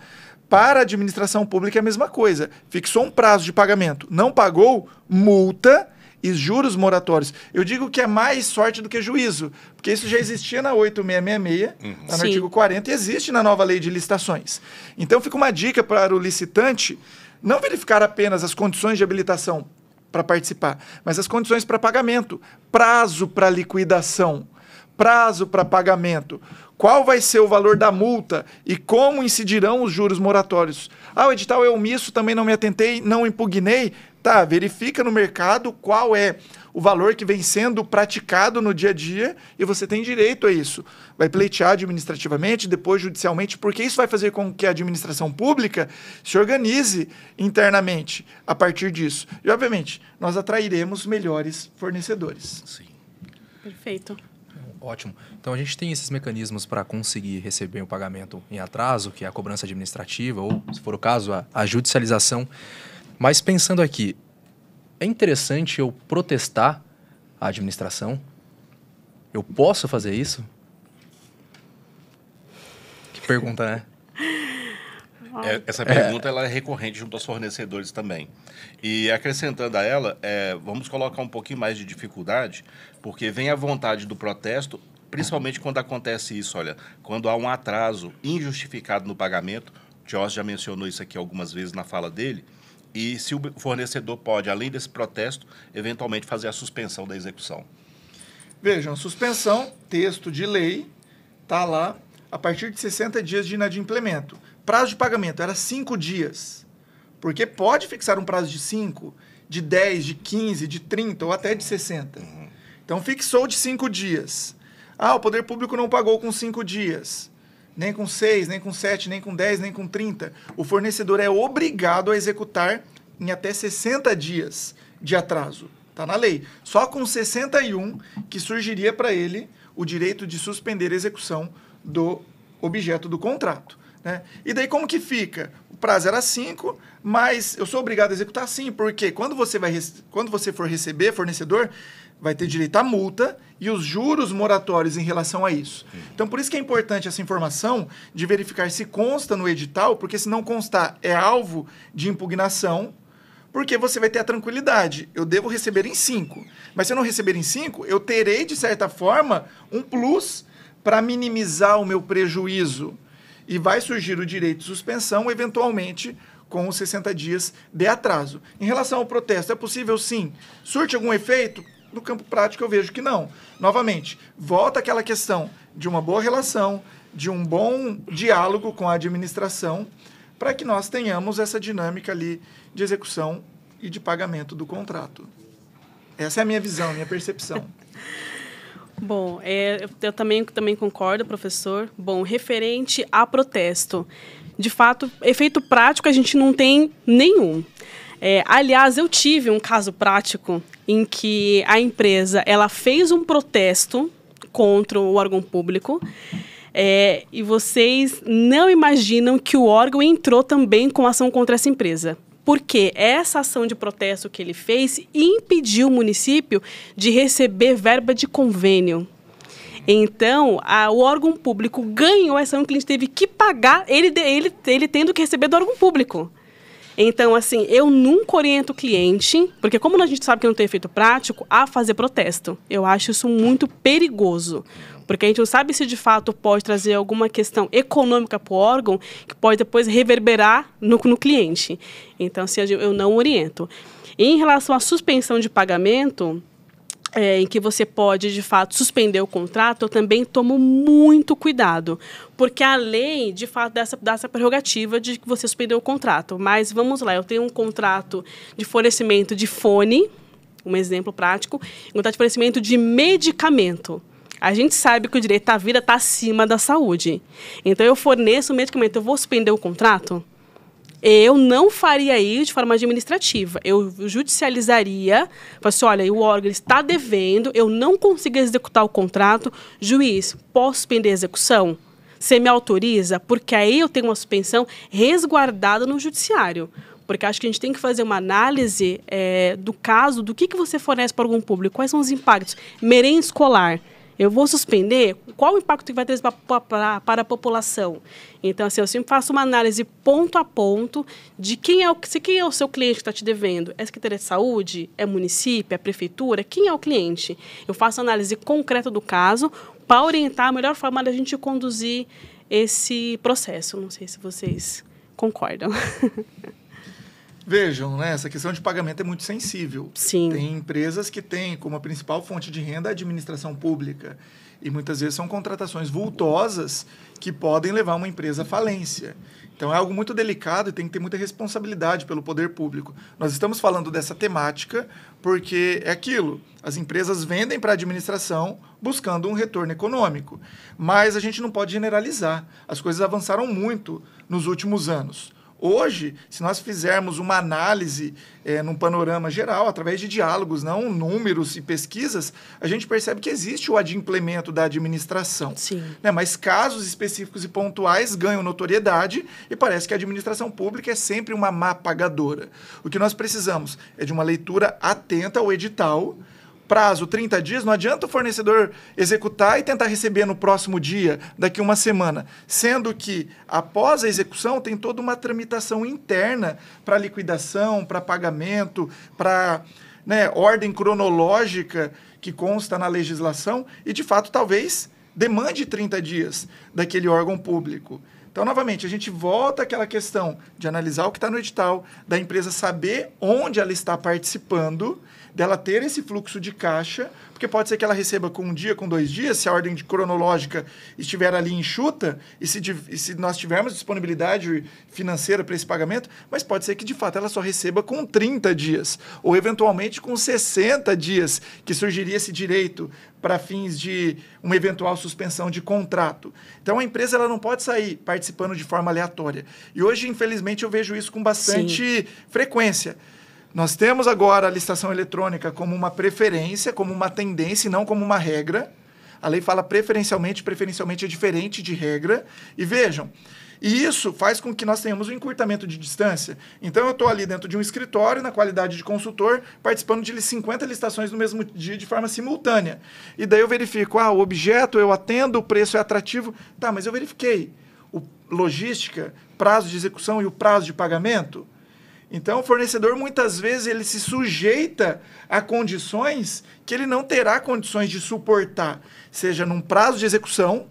Para a administração pública é a mesma coisa. Fixou um prazo de pagamento, não pagou, multa e juros moratórios. Eu digo que é mais sorte do que juízo, porque isso já existia na 8666, no artigo 40, e existe na nova lei de licitações. Então fica uma dica para o licitante não verificar apenas as condições de habilitação para participar, mas as condições para pagamento, prazo para liquidação, prazo para pagamento, qual vai ser o valor da multa e como incidirão os juros moratórios. O edital é omisso, também não me atentei, não impugnei. Verifica no mercado qual é o valor que vem sendo praticado no dia a dia e você tem direito a isso. Vai pleitear administrativamente, depois judicialmente, porque isso vai fazer com que a administração pública se organize internamente a partir disso. E, obviamente, nós atrairemos melhores fornecedores. Sim. Perfeito. Ótimo. Então, a gente tem esses mecanismos para conseguir receber o pagamento em atraso, que é a cobrança administrativa, ou, se for o caso, a judicialização. Mas pensando aqui, é interessante eu protestar a administração? Eu posso fazer isso? Que pergunta, né? Essa pergunta ela é recorrente junto aos fornecedores também. E acrescentando a ela, vamos colocar um pouquinho mais de dificuldade, porque vem a vontade do protesto, principalmente quando acontece isso, quando há um atraso injustificado no pagamento. O Jorge já mencionou isso aqui algumas vezes na fala dele. E se o fornecedor pode, além desse protesto, eventualmente fazer a suspensão da execução. Vejam, suspensão, texto de lei, está lá, a partir de 60 dias de inadimplemento. Prazo de pagamento era 5 dias, porque pode fixar um prazo de 5, de 10, de 15, de 30 ou até de 60. Então, fixou de 5 dias. O poder público não pagou com 5 dias. Nem com 6, nem com 7, nem com 10, nem com 30. O fornecedor é obrigado a executar em até 60 dias de atraso. Está na lei. Só com 61 que surgiria para ele o direito de suspender a execução do objeto do contrato. Né? E daí como que fica? O prazo era 5, mas eu sou obrigado a executar sim, porque quando você for receber, fornecedor, vai ter direito à multa e os juros moratórios em relação a isso. Então, por isso que é importante essa informação de verificar se consta no edital, porque se não constar, é alvo de impugnação, porque você vai ter a tranquilidade. Eu devo receber em 5, mas se eu não receber em 5, eu terei, de certa forma, um plus para minimizar o meu prejuízo. E vai surgir o direito de suspensão, eventualmente, com os 60 dias de atraso. Em relação ao protesto, é possível sim? Surte algum efeito? No campo prático eu vejo que não. Novamente, volta aquela questão de uma boa relação, de um bom diálogo com a administração, para que nós tenhamos essa dinâmica ali de execução e de pagamento do contrato. Essa é a minha visão, a minha percepção. Bom, eu também concordo, professor. Bom, referente a protesto, de fato, efeito prático a gente não tem nenhum. Aliás, eu tive um caso prático em que a empresa ela fez um protesto contra o órgão público e vocês não imaginam que o órgão entrou também com ação contra essa empresa. Porque essa ação de protesto que ele fez impediu o município de receber verba de convênio. Então, o órgão público ganhou essa ação, o cliente teve que pagar, ele tendo que receber do órgão público. Então, assim, eu nunca oriento o cliente, porque como a gente sabe que não tem efeito prático, a fazer protesto. Eu acho isso muito perigoso. Porque a gente não sabe se, de fato, pode trazer alguma questão econômica para o órgão que pode depois reverberar no cliente. Então, assim, eu não oriento. E em relação à suspensão de pagamento, em que você pode, de fato, suspender o contrato, eu também tomo muito cuidado. Porque a lei, de fato, dá essa prerrogativa de que você suspendeu o contrato. Mas, vamos lá, eu tenho um contrato de fornecimento de fone, um exemplo prático, um contrato de fornecimento de medicamento. A gente sabe que o direito à vida está acima da saúde. Então, eu forneço o medicamento, eu vou suspender o contrato? Eu não faria isso de forma administrativa. Eu judicializaria, falaria assim, olha, o órgão está devendo, eu não consigo executar o contrato. Juiz, posso suspender a execução? Você me autoriza? Porque aí eu tenho uma suspensão resguardada no judiciário. Porque acho que a gente tem que fazer uma análise do caso, do que você fornece para o órgão público, quais são os impactos. Merenda escolar. Eu vou suspender? Qual o impacto que vai ter para a população? Então, assim, eu sempre faço uma análise ponto a ponto de quem é o seu cliente que está te devendo. É a Secretaria de Saúde? É o município? É a prefeitura? Quem é o cliente? Eu faço análise concreta do caso para orientar a melhor forma da gente conduzir esse processo. Não sei se vocês concordam. Vejam, né, essa questão de pagamento é muito sensível. Sim. Tem empresas que têm como a principal fonte de renda a administração pública. E muitas vezes são contratações vultosas que podem levar uma empresa à falência. Então é algo muito delicado e tem que ter muita responsabilidade pelo poder público. Nós estamos falando dessa temática porque é aquilo. As empresas vendem para a administração buscando um retorno econômico. Mas a gente não pode generalizar. As coisas avançaram muito nos últimos anos. Hoje, se nós fizermos uma análise num panorama geral, através de diálogos, não números e pesquisas, a gente percebe que existe o adimplemento da administração. Sim. Né? Mas casos específicos e pontuais ganham notoriedade e parece que a administração pública é sempre uma má pagadora. O que nós precisamos é de uma leitura atenta ao edital. Prazo 30 dias, não adianta o fornecedor executar e tentar receber no próximo dia, daqui uma semana. Sendo que, após a execução, tem toda uma tramitação interna para liquidação, para pagamento, para ordem cronológica que consta na legislação e, de fato, talvez demande 30 dias daquele órgão público. Então, novamente, a gente volta àquela questão de analisar o que está no edital, da empresa saber onde ela está participando, dela ter esse fluxo de caixa porque pode ser que ela receba com 1 dia, com 2 dias, se a ordem cronológica estiver ali enxuta, e se nós tivermos disponibilidade financeira para esse pagamento, mas pode ser que, de fato, ela só receba com 30 dias, ou eventualmente com 60 dias, que surgiria esse direito para fins de uma eventual suspensão de contrato. Então, a empresa ela não pode sair participando de forma aleatória. E hoje, infelizmente, eu vejo isso com bastante frequência. Nós temos agora a licitação eletrônica como uma preferência, como uma tendência, e não como uma regra. A lei fala preferencialmente é diferente de regra. E vejam, e isso faz com que nós tenhamos um encurtamento de distância. Então, eu estou ali dentro de um escritório, na qualidade de consultor, participando de 50 licitações no mesmo dia de forma simultânea. E daí eu verifico, o objeto eu atendo, o preço é atrativo. Tá, mas eu verifiquei logística, prazo de execução e o prazo de pagamento. Então, o fornecedor, muitas vezes, ele se sujeita a condições que ele não terá condições de suportar, seja num prazo de execução,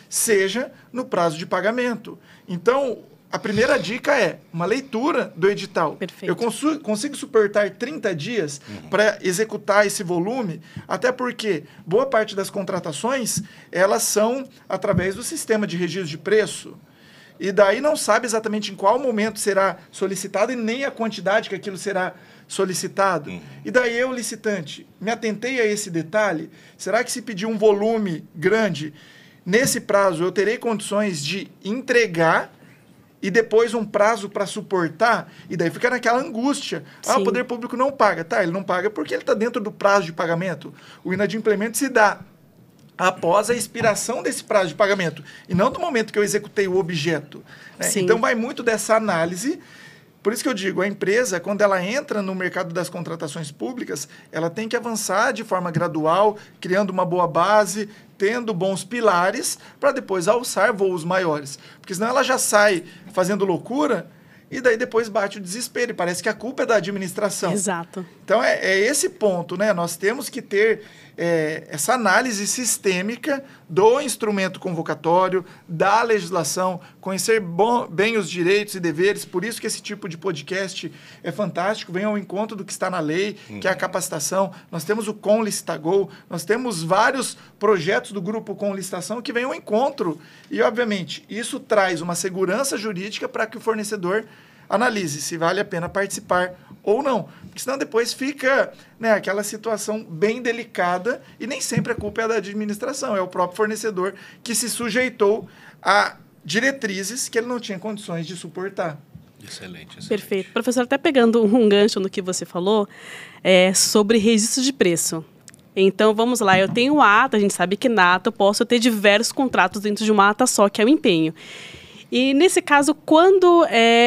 seja no prazo de pagamento. Então, a primeira dica é uma leitura do edital. Perfeito. Eu consigo suportar 30 dias para executar esse volume, até porque boa parte das contratações, elas são através do sistema de registro de preço. E daí não sabe exatamente em qual momento será solicitado e nem a quantidade que aquilo será solicitado. E daí eu, licitante, me atentei a esse detalhe. Será que se pedir um volume grande, nesse prazo eu terei condições de entregar e depois um prazo para suportar? E daí fica naquela angústia. O poder público não paga. Tá, ele não paga porque ele está dentro do prazo de pagamento. O inadimplemento se dá após a expiração desse prazo de pagamento, e não do momento que eu executei o objeto. Né? Então, vai muito dessa análise. Por isso que eu digo, a empresa, quando ela entra no mercado das contratações públicas, ela tem que avançar de forma gradual, criando uma boa base, tendo bons pilares, para depois alçar voos maiores. Porque senão ela já sai fazendo loucura, e daí depois bate o desespero, e parece que a culpa é da administração. Exato. Então, é esse ponto, né? Nós temos que ter essa análise sistêmica do instrumento convocatório, da legislação, conhecer bem os direitos e deveres. Por isso que esse tipo de podcast é fantástico, vem ao encontro do que está na lei, que é a capacitação. Nós temos o Com Licitagol, nós temos vários projetos do grupo Com Licitação que vêm ao encontro. E, obviamente, isso traz uma segurança jurídica para que o fornecedor analise se vale a pena participar ou não. Porque senão depois fica, né, aquela situação bem delicada e nem sempre a culpa é da administração, é o próprio fornecedor que se sujeitou a diretrizes que ele não tinha condições de suportar. Excelente. Perfeito. Professor, até pegando um gancho no que você falou, sobre registro de preço. Então, vamos lá, eu tenho ata, a gente sabe que na ata eu posso ter diversos contratos dentro de uma ata só, que é o empenho. E, nesse caso, quando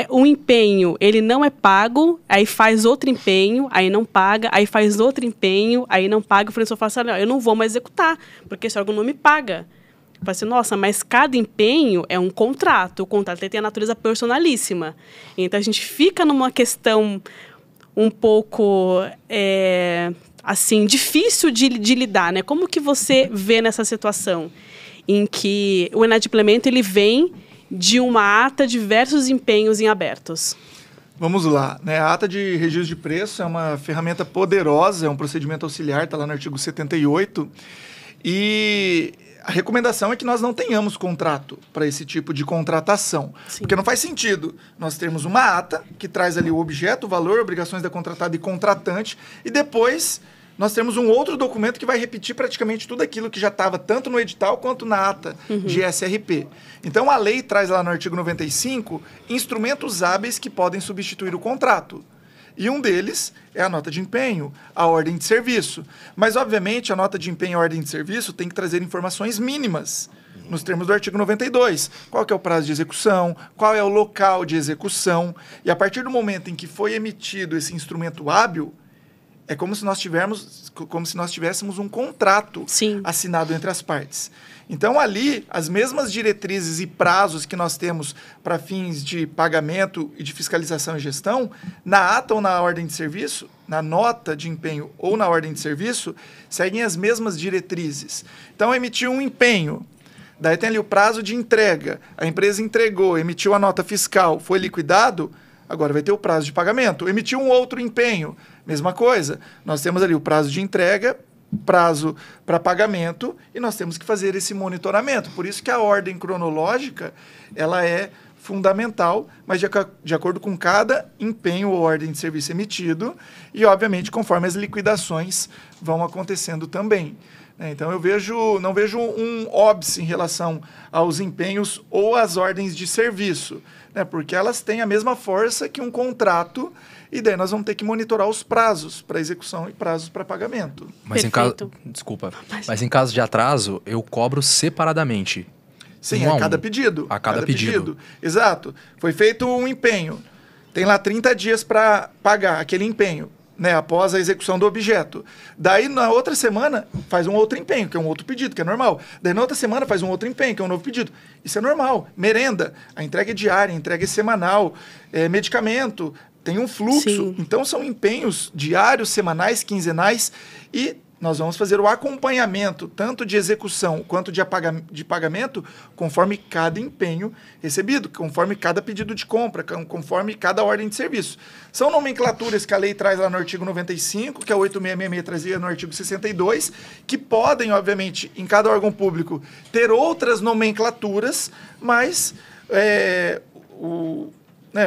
um empenho ele não é pago, aí faz outro empenho, aí não paga, aí faz outro empenho, aí não paga, o fornecedor fala assim, eu não vou mais executar, porque esse órgão não me paga. Eu falo assim, nossa, mas cada empenho é um contrato, o contrato tem a natureza personalíssima. Então, a gente fica numa questão um pouco, assim, difícil de lidar, né? Como que você vê nessa situação em que o inadimplemento ele vem de uma ata diversos empenhos em abertos? Vamos lá. Né? A ata de registro de preço é uma ferramenta poderosa, é um procedimento auxiliar, está lá no artigo 78. E a recomendação é que nós não tenhamos contrato para esse tipo de contratação. Sim. Porque não faz sentido nós termos uma ata que traz ali o objeto, o valor, obrigações da contratada e contratante, e depois nós temos um outro documento que vai repetir praticamente tudo aquilo que já estava tanto no edital quanto na ata de SRP. Então, a lei traz lá no artigo 95 instrumentos hábeis que podem substituir o contrato. E um deles é a nota de empenho, a ordem de serviço. Mas, obviamente, a nota de empenho e a ordem de serviço tem que trazer informações mínimas, nos termos do artigo 92. Qual que é o prazo de execução, qual é o local de execução. E a partir do momento em que foi emitido esse instrumento hábil, é como se nós tivéssemos um contrato assinado entre as partes. Então, ali, as mesmas diretrizes e prazos que nós temos para fins de pagamento e de fiscalização e gestão, na ata ou na ordem de serviço, na nota de empenho ou na ordem de serviço, seguem as mesmas diretrizes. Então, emitiu um empenho, daí tem ali o prazo de entrega, a empresa entregou, emitiu a nota fiscal, foi liquidado, agora vai ter o prazo de pagamento. Emitiu um outro empenho, mesma coisa. Nós temos ali o prazo de entrega, prazo para pagamento e nós temos que fazer esse monitoramento. Por isso que a ordem cronológica ela é fundamental, mas de acordo com cada empenho ou ordem de serviço emitido e, obviamente, conforme as liquidações vão acontecendo também. Então, não vejo um óbice em relação aos empenhos ou às ordens de serviço, né? Porque elas têm a mesma força que um contrato e daí nós vamos ter que monitorar os prazos para execução e prazos para pagamento. Mas em caso de atraso, eu cobro separadamente. Sim, a cada pedido. A cada pedido. Exato. Foi feito um empenho. Tem lá 30 dias para pagar aquele empenho, né, após a execução do objeto. Daí, na outra semana, faz um outro empenho, que é um outro pedido, que é normal. Daí, na outra semana, faz um outro empenho, que é um novo pedido. Isso é normal. Merenda, a entrega é diária, a entrega é semanal, medicamento, tem um fluxo. Sim. Então, são empenhos diários, semanais, quinzenais e nós vamos fazer o acompanhamento, tanto de execução quanto de pagamento, conforme cada empenho recebido, conforme cada pedido de compra, conforme cada ordem de serviço. São nomenclaturas que a lei traz lá no artigo 95, que a 8666 trazia no artigo 62, que podem, obviamente, em cada órgão público, ter outras nomenclaturas, mas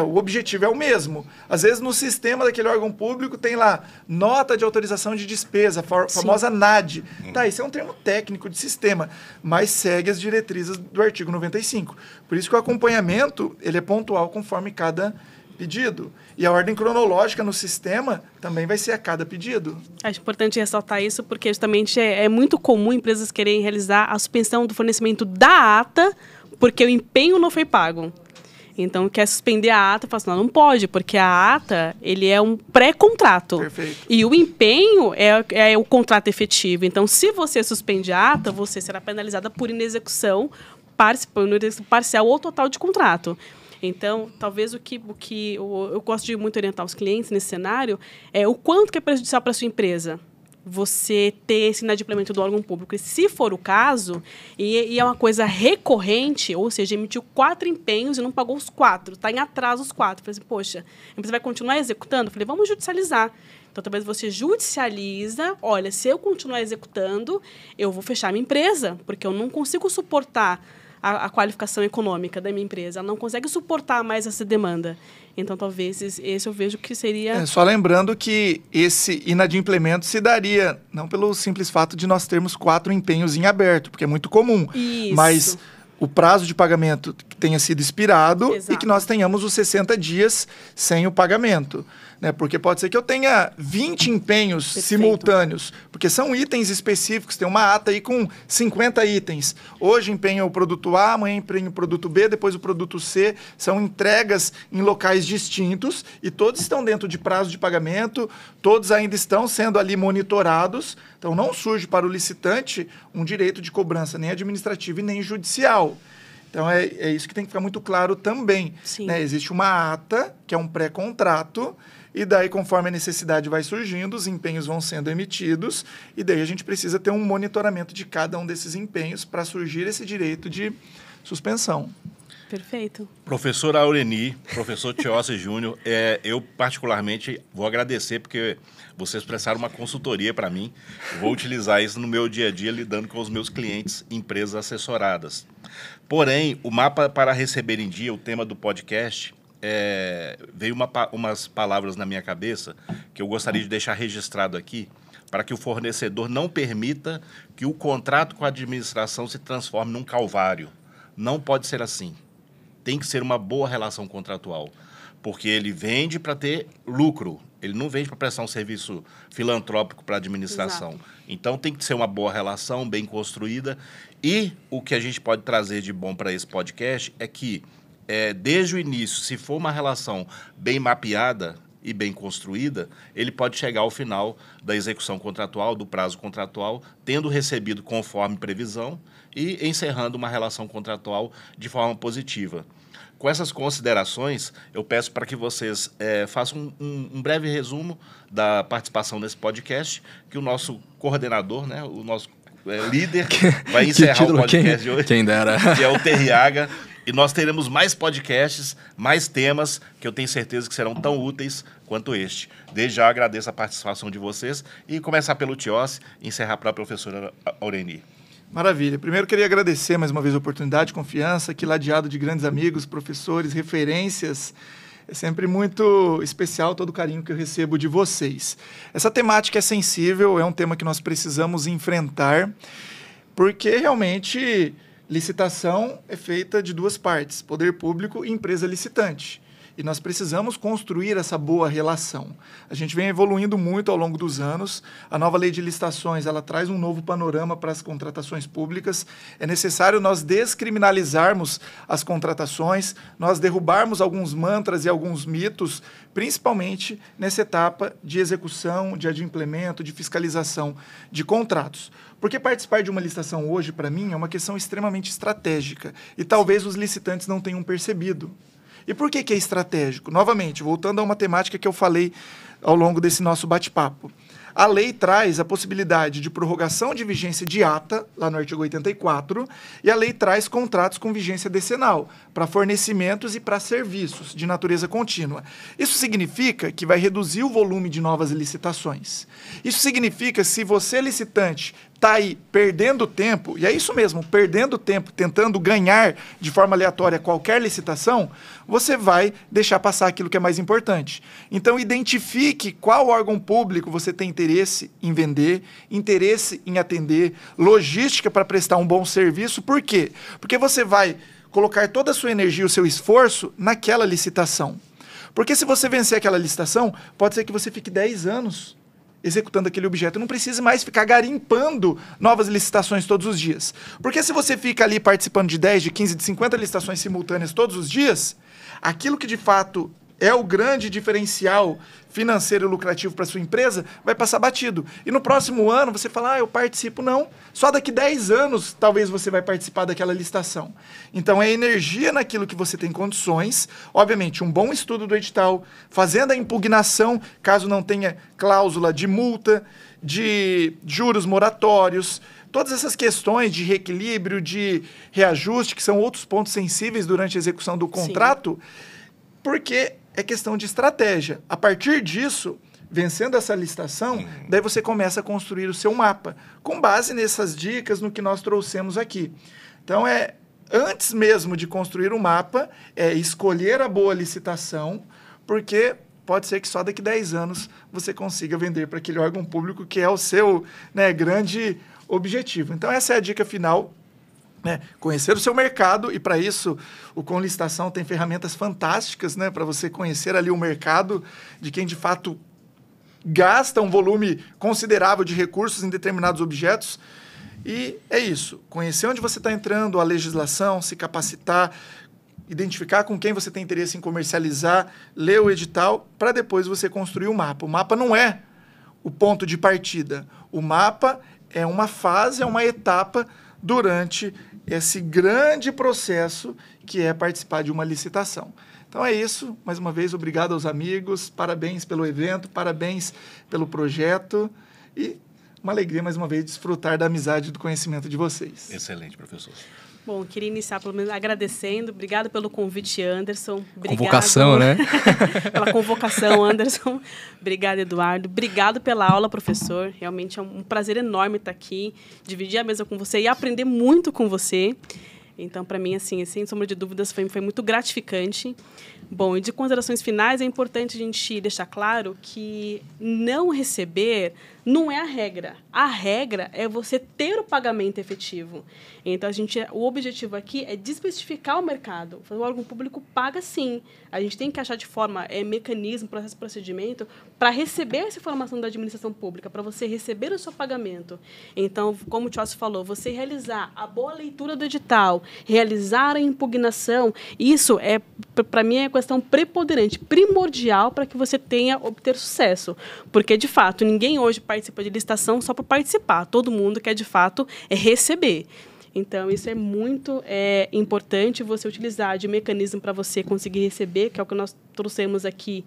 o objetivo é o mesmo. Às vezes, no sistema daquele órgão público, tem lá nota de autorização de despesa, a famosa NAD. Tá, isso é um termo técnico de sistema, mas segue as diretrizes do artigo 95. Por isso que o acompanhamento ele é pontual conforme cada pedido. E a ordem cronológica no sistema também vai ser a cada pedido. Acho importante ressaltar isso, porque justamente é muito comum empresas quererem realizar a suspensão do fornecimento da ata, porque o empenho não foi pago. Então, quer suspender a ata, fala assim, não pode, porque a ata ele é um pré-contrato. Perfeito. E o empenho é o contrato efetivo. Então, se você suspende a ata, você será penalizada por inexecução parcial ou total de contrato. Então, talvez o que eu gosto de muito orientar os clientes nesse cenário é o quanto que é prejudicial para a sua empresa você ter esse inadimplemento do órgão público. E se for o caso, e é uma coisa recorrente, ou seja, emitiu 4 empenhos e não pagou os 4, está em atraso os 4. Falei assim, poxa, a empresa vai continuar executando? Falei, vamos judicializar. Então, talvez você judicializa, olha, se eu continuar executando, eu vou fechar minha empresa, porque eu não consigo suportar a qualificação econômica da minha empresa. Ela não consegue suportar mais essa demanda. Então, talvez esse eu vejo que seria... Só lembrando que esse inadimplemento se daria, não pelo simples fato de nós termos 4 empenhos em aberto, porque é muito comum. Isso. Mas o prazo de pagamento tenha sido expirado. Exato. E que nós tenhamos os 60 dias sem o pagamento. Né? Porque pode ser que eu tenha 20 empenhos Perfeito. Simultâneos, porque são itens específicos, tem uma ata aí com 50 itens. Hoje empenho o produto A, amanhã empenho o produto B, depois o produto C. São entregas em locais distintos e todos estão dentro de prazo de pagamento, todos ainda estão sendo ali monitorados. Então, não surge para o licitante um direito de cobrança nem administrativo e nem judicial. Então, é isso que tem que ficar muito claro também. Né? Existe uma ata, que é um pré-contrato, e daí, conforme a necessidade vai surgindo, os empenhos vão sendo emitidos, e daí a gente precisa ter um monitoramento de cada um desses empenhos para surgir esse direito de suspensão. Perfeito. Professor Aureni, professor Tiossi Júnior, eu particularmente vou agradecer porque vocês prestaram uma consultoria para mim. Vou utilizar isso no meu dia a dia, lidando com os meus clientes, empresas assessoradas. Porém, o mapa para receber em dia, o tema do podcast, veio umas palavras na minha cabeça que eu gostaria de deixar registrado aqui, para que o fornecedor não permita que o contrato com a administração se transforme num calvário. Não pode ser assim. Tem que ser uma boa relação contratual, porque ele vende para ter lucro, ele não vende para prestar um serviço filantrópico para a administração. Exato. Então, tem que ser uma boa relação, bem construída, e o que a gente pode trazer de bom para esse podcast é que, desde o início, se for uma relação bem mapeada e bem construída, ele pode chegar ao final da execução contratual, do prazo contratual, tendo recebido conforme previsão e encerrando uma relação contratual de forma positiva. Com essas considerações, eu peço para que vocês façam um breve resumo da participação nesse podcast, que o nosso coordenador, o nosso líder, vai encerrar o podcast de hoje. Quem dera. Que é o Terriaga. E nós teremos mais podcasts, mais temas, que eu tenho certeza que serão tão úteis quanto este. Desde já agradeço a participação de vocês e começar pelo Tiossi e encerrar para a professora Aureni. Maravilha. Primeiro, queria agradecer mais uma vez a oportunidade, confiança, aqui ladeado de grandes amigos, professores, referências. É sempre muito especial todo o carinho que eu recebo de vocês. Essa temática é sensível, é um tema que nós precisamos enfrentar, porque realmente licitação é feita de duas partes, poder público e empresa licitante. E nós precisamos construir essa boa relação. A gente vem evoluindo muito ao longo dos anos. A nova lei de licitações, ela traz um novo panorama para as contratações públicas. É necessário nós descriminalizarmos as contratações, nós derrubarmos alguns mantras e alguns mitos, principalmente nessa etapa de execução, de adimplemento, de fiscalização de contratos. Porque participar de uma licitação hoje, para mim, é uma questão extremamente estratégica. E talvez os licitantes não tenham percebido. E por que é estratégico? Novamente, voltando a uma temática que eu falei ao longo desse nosso bate-papo. A lei traz a possibilidade de prorrogação de vigência de ata, lá no artigo 84, e a lei traz contratos com vigência decenal, para fornecimentos e para serviços de natureza contínua. Isso significa que vai reduzir o volume de novas licitações. Isso significa que se você, licitante, está aí perdendo tempo, e é isso mesmo, perdendo tempo, tentando ganhar de forma aleatória qualquer licitação, você vai deixar passar aquilo que é mais importante. Então, identifique qual órgão público você tem interesse em vender, interesse em atender, logística para prestar um bom serviço. Por quê? Porque você vai colocar toda a sua energia, o seu esforço naquela licitação. Porque se você vencer aquela licitação, pode ser que você fique 10 anos executando aquele objeto. Não precisa mais ficar garimpando novas licitações todos os dias. Porque se você fica ali participando de 10, de 15, de 50 licitações simultâneas todos os dias, aquilo que de fato é o grande diferencial financeiro e lucrativo para sua empresa vai passar batido. E no próximo ano você fala, eu participo. Não. Só daqui 10 anos talvez você vai participar daquela licitação. Então é energia naquilo que você tem condições. Obviamente, um bom estudo do edital, fazendo a impugnação, caso não tenha cláusula de multa, de juros moratórios, todas essas questões de reequilíbrio, de reajuste, que são outros pontos sensíveis durante a execução do contrato, porque é questão de estratégia. A partir disso, vencendo essa licitação, daí você começa a construir o seu mapa, com base nessas dicas, no que nós trouxemos aqui. Então, antes mesmo de construir o mapa, é escolher a boa licitação, porque pode ser que só daqui 10 anos você consiga vender para aquele órgão público que é o seu, grande objetivo. Então, essa é a dica final. Conhecer o seu mercado, e para isso o Com Licitação tem ferramentas fantásticas, para você conhecer ali o mercado de quem de fato gasta um volume considerável de recursos em determinados objetos. E é isso, conhecer onde você está entrando, a legislação, se capacitar, identificar com quem você tem interesse em comercializar, ler o edital, para depois você construir o mapa. O mapa não é o ponto de partida, o mapa é uma fase, é uma etapa durante esse grande processo que é participar de uma licitação. Então é isso. Mais uma vez, obrigado aos amigos. Parabéns pelo evento, parabéns pelo projeto. E uma alegria, mais uma vez, desfrutar da amizade e do conhecimento de vocês. Excelente, professor. Bom, queria iniciar pelo menos agradecendo. Obrigado pelo convite, Anderson. Obrigado convocação, né? Pela convocação, Anderson. Obrigado, Eduardo. Obrigado pela aula, professor. Realmente é um prazer enorme estar aqui, dividir a mesa com você e aprender muito com você. Então, para mim, assim, sem sombra de dúvidas, foi muito gratificante. Bom, e de considerações finais, é importante a gente deixar claro que não receber não é a regra. A regra é você ter o pagamento efetivo. Então, o objetivo aqui é desmistificar o mercado. O órgão público paga, sim. A gente tem que achar de forma, mecanismo, processo, procedimento, para receber essa informação da administração pública, para você receber o seu pagamento. Então, como o Tiossi falou, você realizar a boa leitura do edital, realizar a impugnação, isso, para mim, é questão preponderante, primordial para que você obter sucesso. Porque, de fato, ninguém hoje participa de licitação só para participar. Todo mundo quer, de fato, receber. Então, isso é muito importante você utilizar de mecanismo para você conseguir receber, que é o que nós trouxemos aqui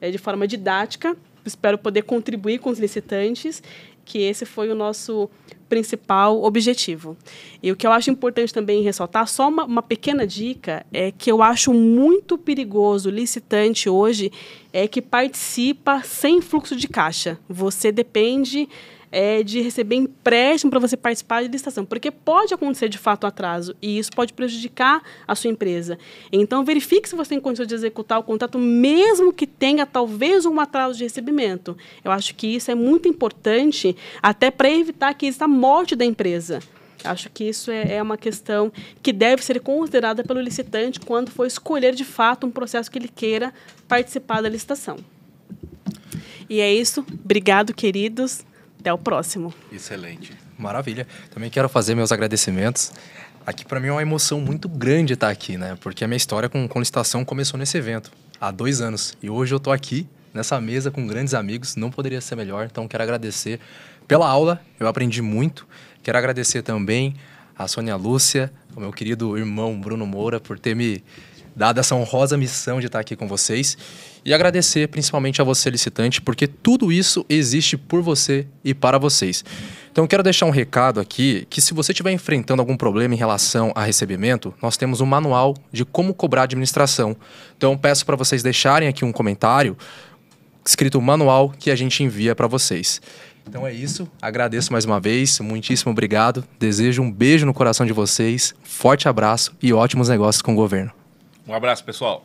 de forma didática. Espero poder contribuir com os licitantes. que esse foi o nosso principal objetivo. E o que eu acho importante também ressaltar, só uma pequena dica, é que eu acho muito perigoso o licitante hoje é que participa sem fluxo de caixa. Você depende de receber empréstimo para você participar de licitação, porque pode acontecer de fato um atraso e isso pode prejudicar a sua empresa. Então, verifique se você tem condições de executar o contrato, mesmo que tenha talvez um atraso de recebimento. Eu acho que isso é muito importante, até para evitar que exista a morte da empresa. Acho que isso é uma questão que deve ser considerada pelo licitante quando for escolher, de fato, um processo que ele queira participar da licitação. E é isso. Obrigado, queridos. Até o próximo. Excelente. Maravilha. Também quero fazer meus agradecimentos. Aqui, para mim, é uma emoção muito grande estar aqui, né? Porque a minha história com licitação começou nesse evento, há 2 anos. E hoje eu estou aqui, nessa mesa, com grandes amigos. Não poderia ser melhor. Então, quero agradecer pela aula. Eu aprendi muito. Quero agradecer também a Sônia Lúcia, o meu querido irmão Bruno Moura, por ter me dado essa honrosa missão de estar aqui com vocês. E agradecer principalmente a você, licitante, porque tudo isso existe por você e para vocês. Então, quero deixar um recado aqui, que se você estiver enfrentando algum problema em relação a recebimento, nós temos um manual de como cobrar administração. Então, peço para vocês deixarem aqui um comentário escrito manual que a gente envia para vocês. Então é isso, agradeço mais uma vez, muitíssimo obrigado, desejo um beijo no coração de vocês, forte abraço e ótimos negócios com o governo. Um abraço, pessoal.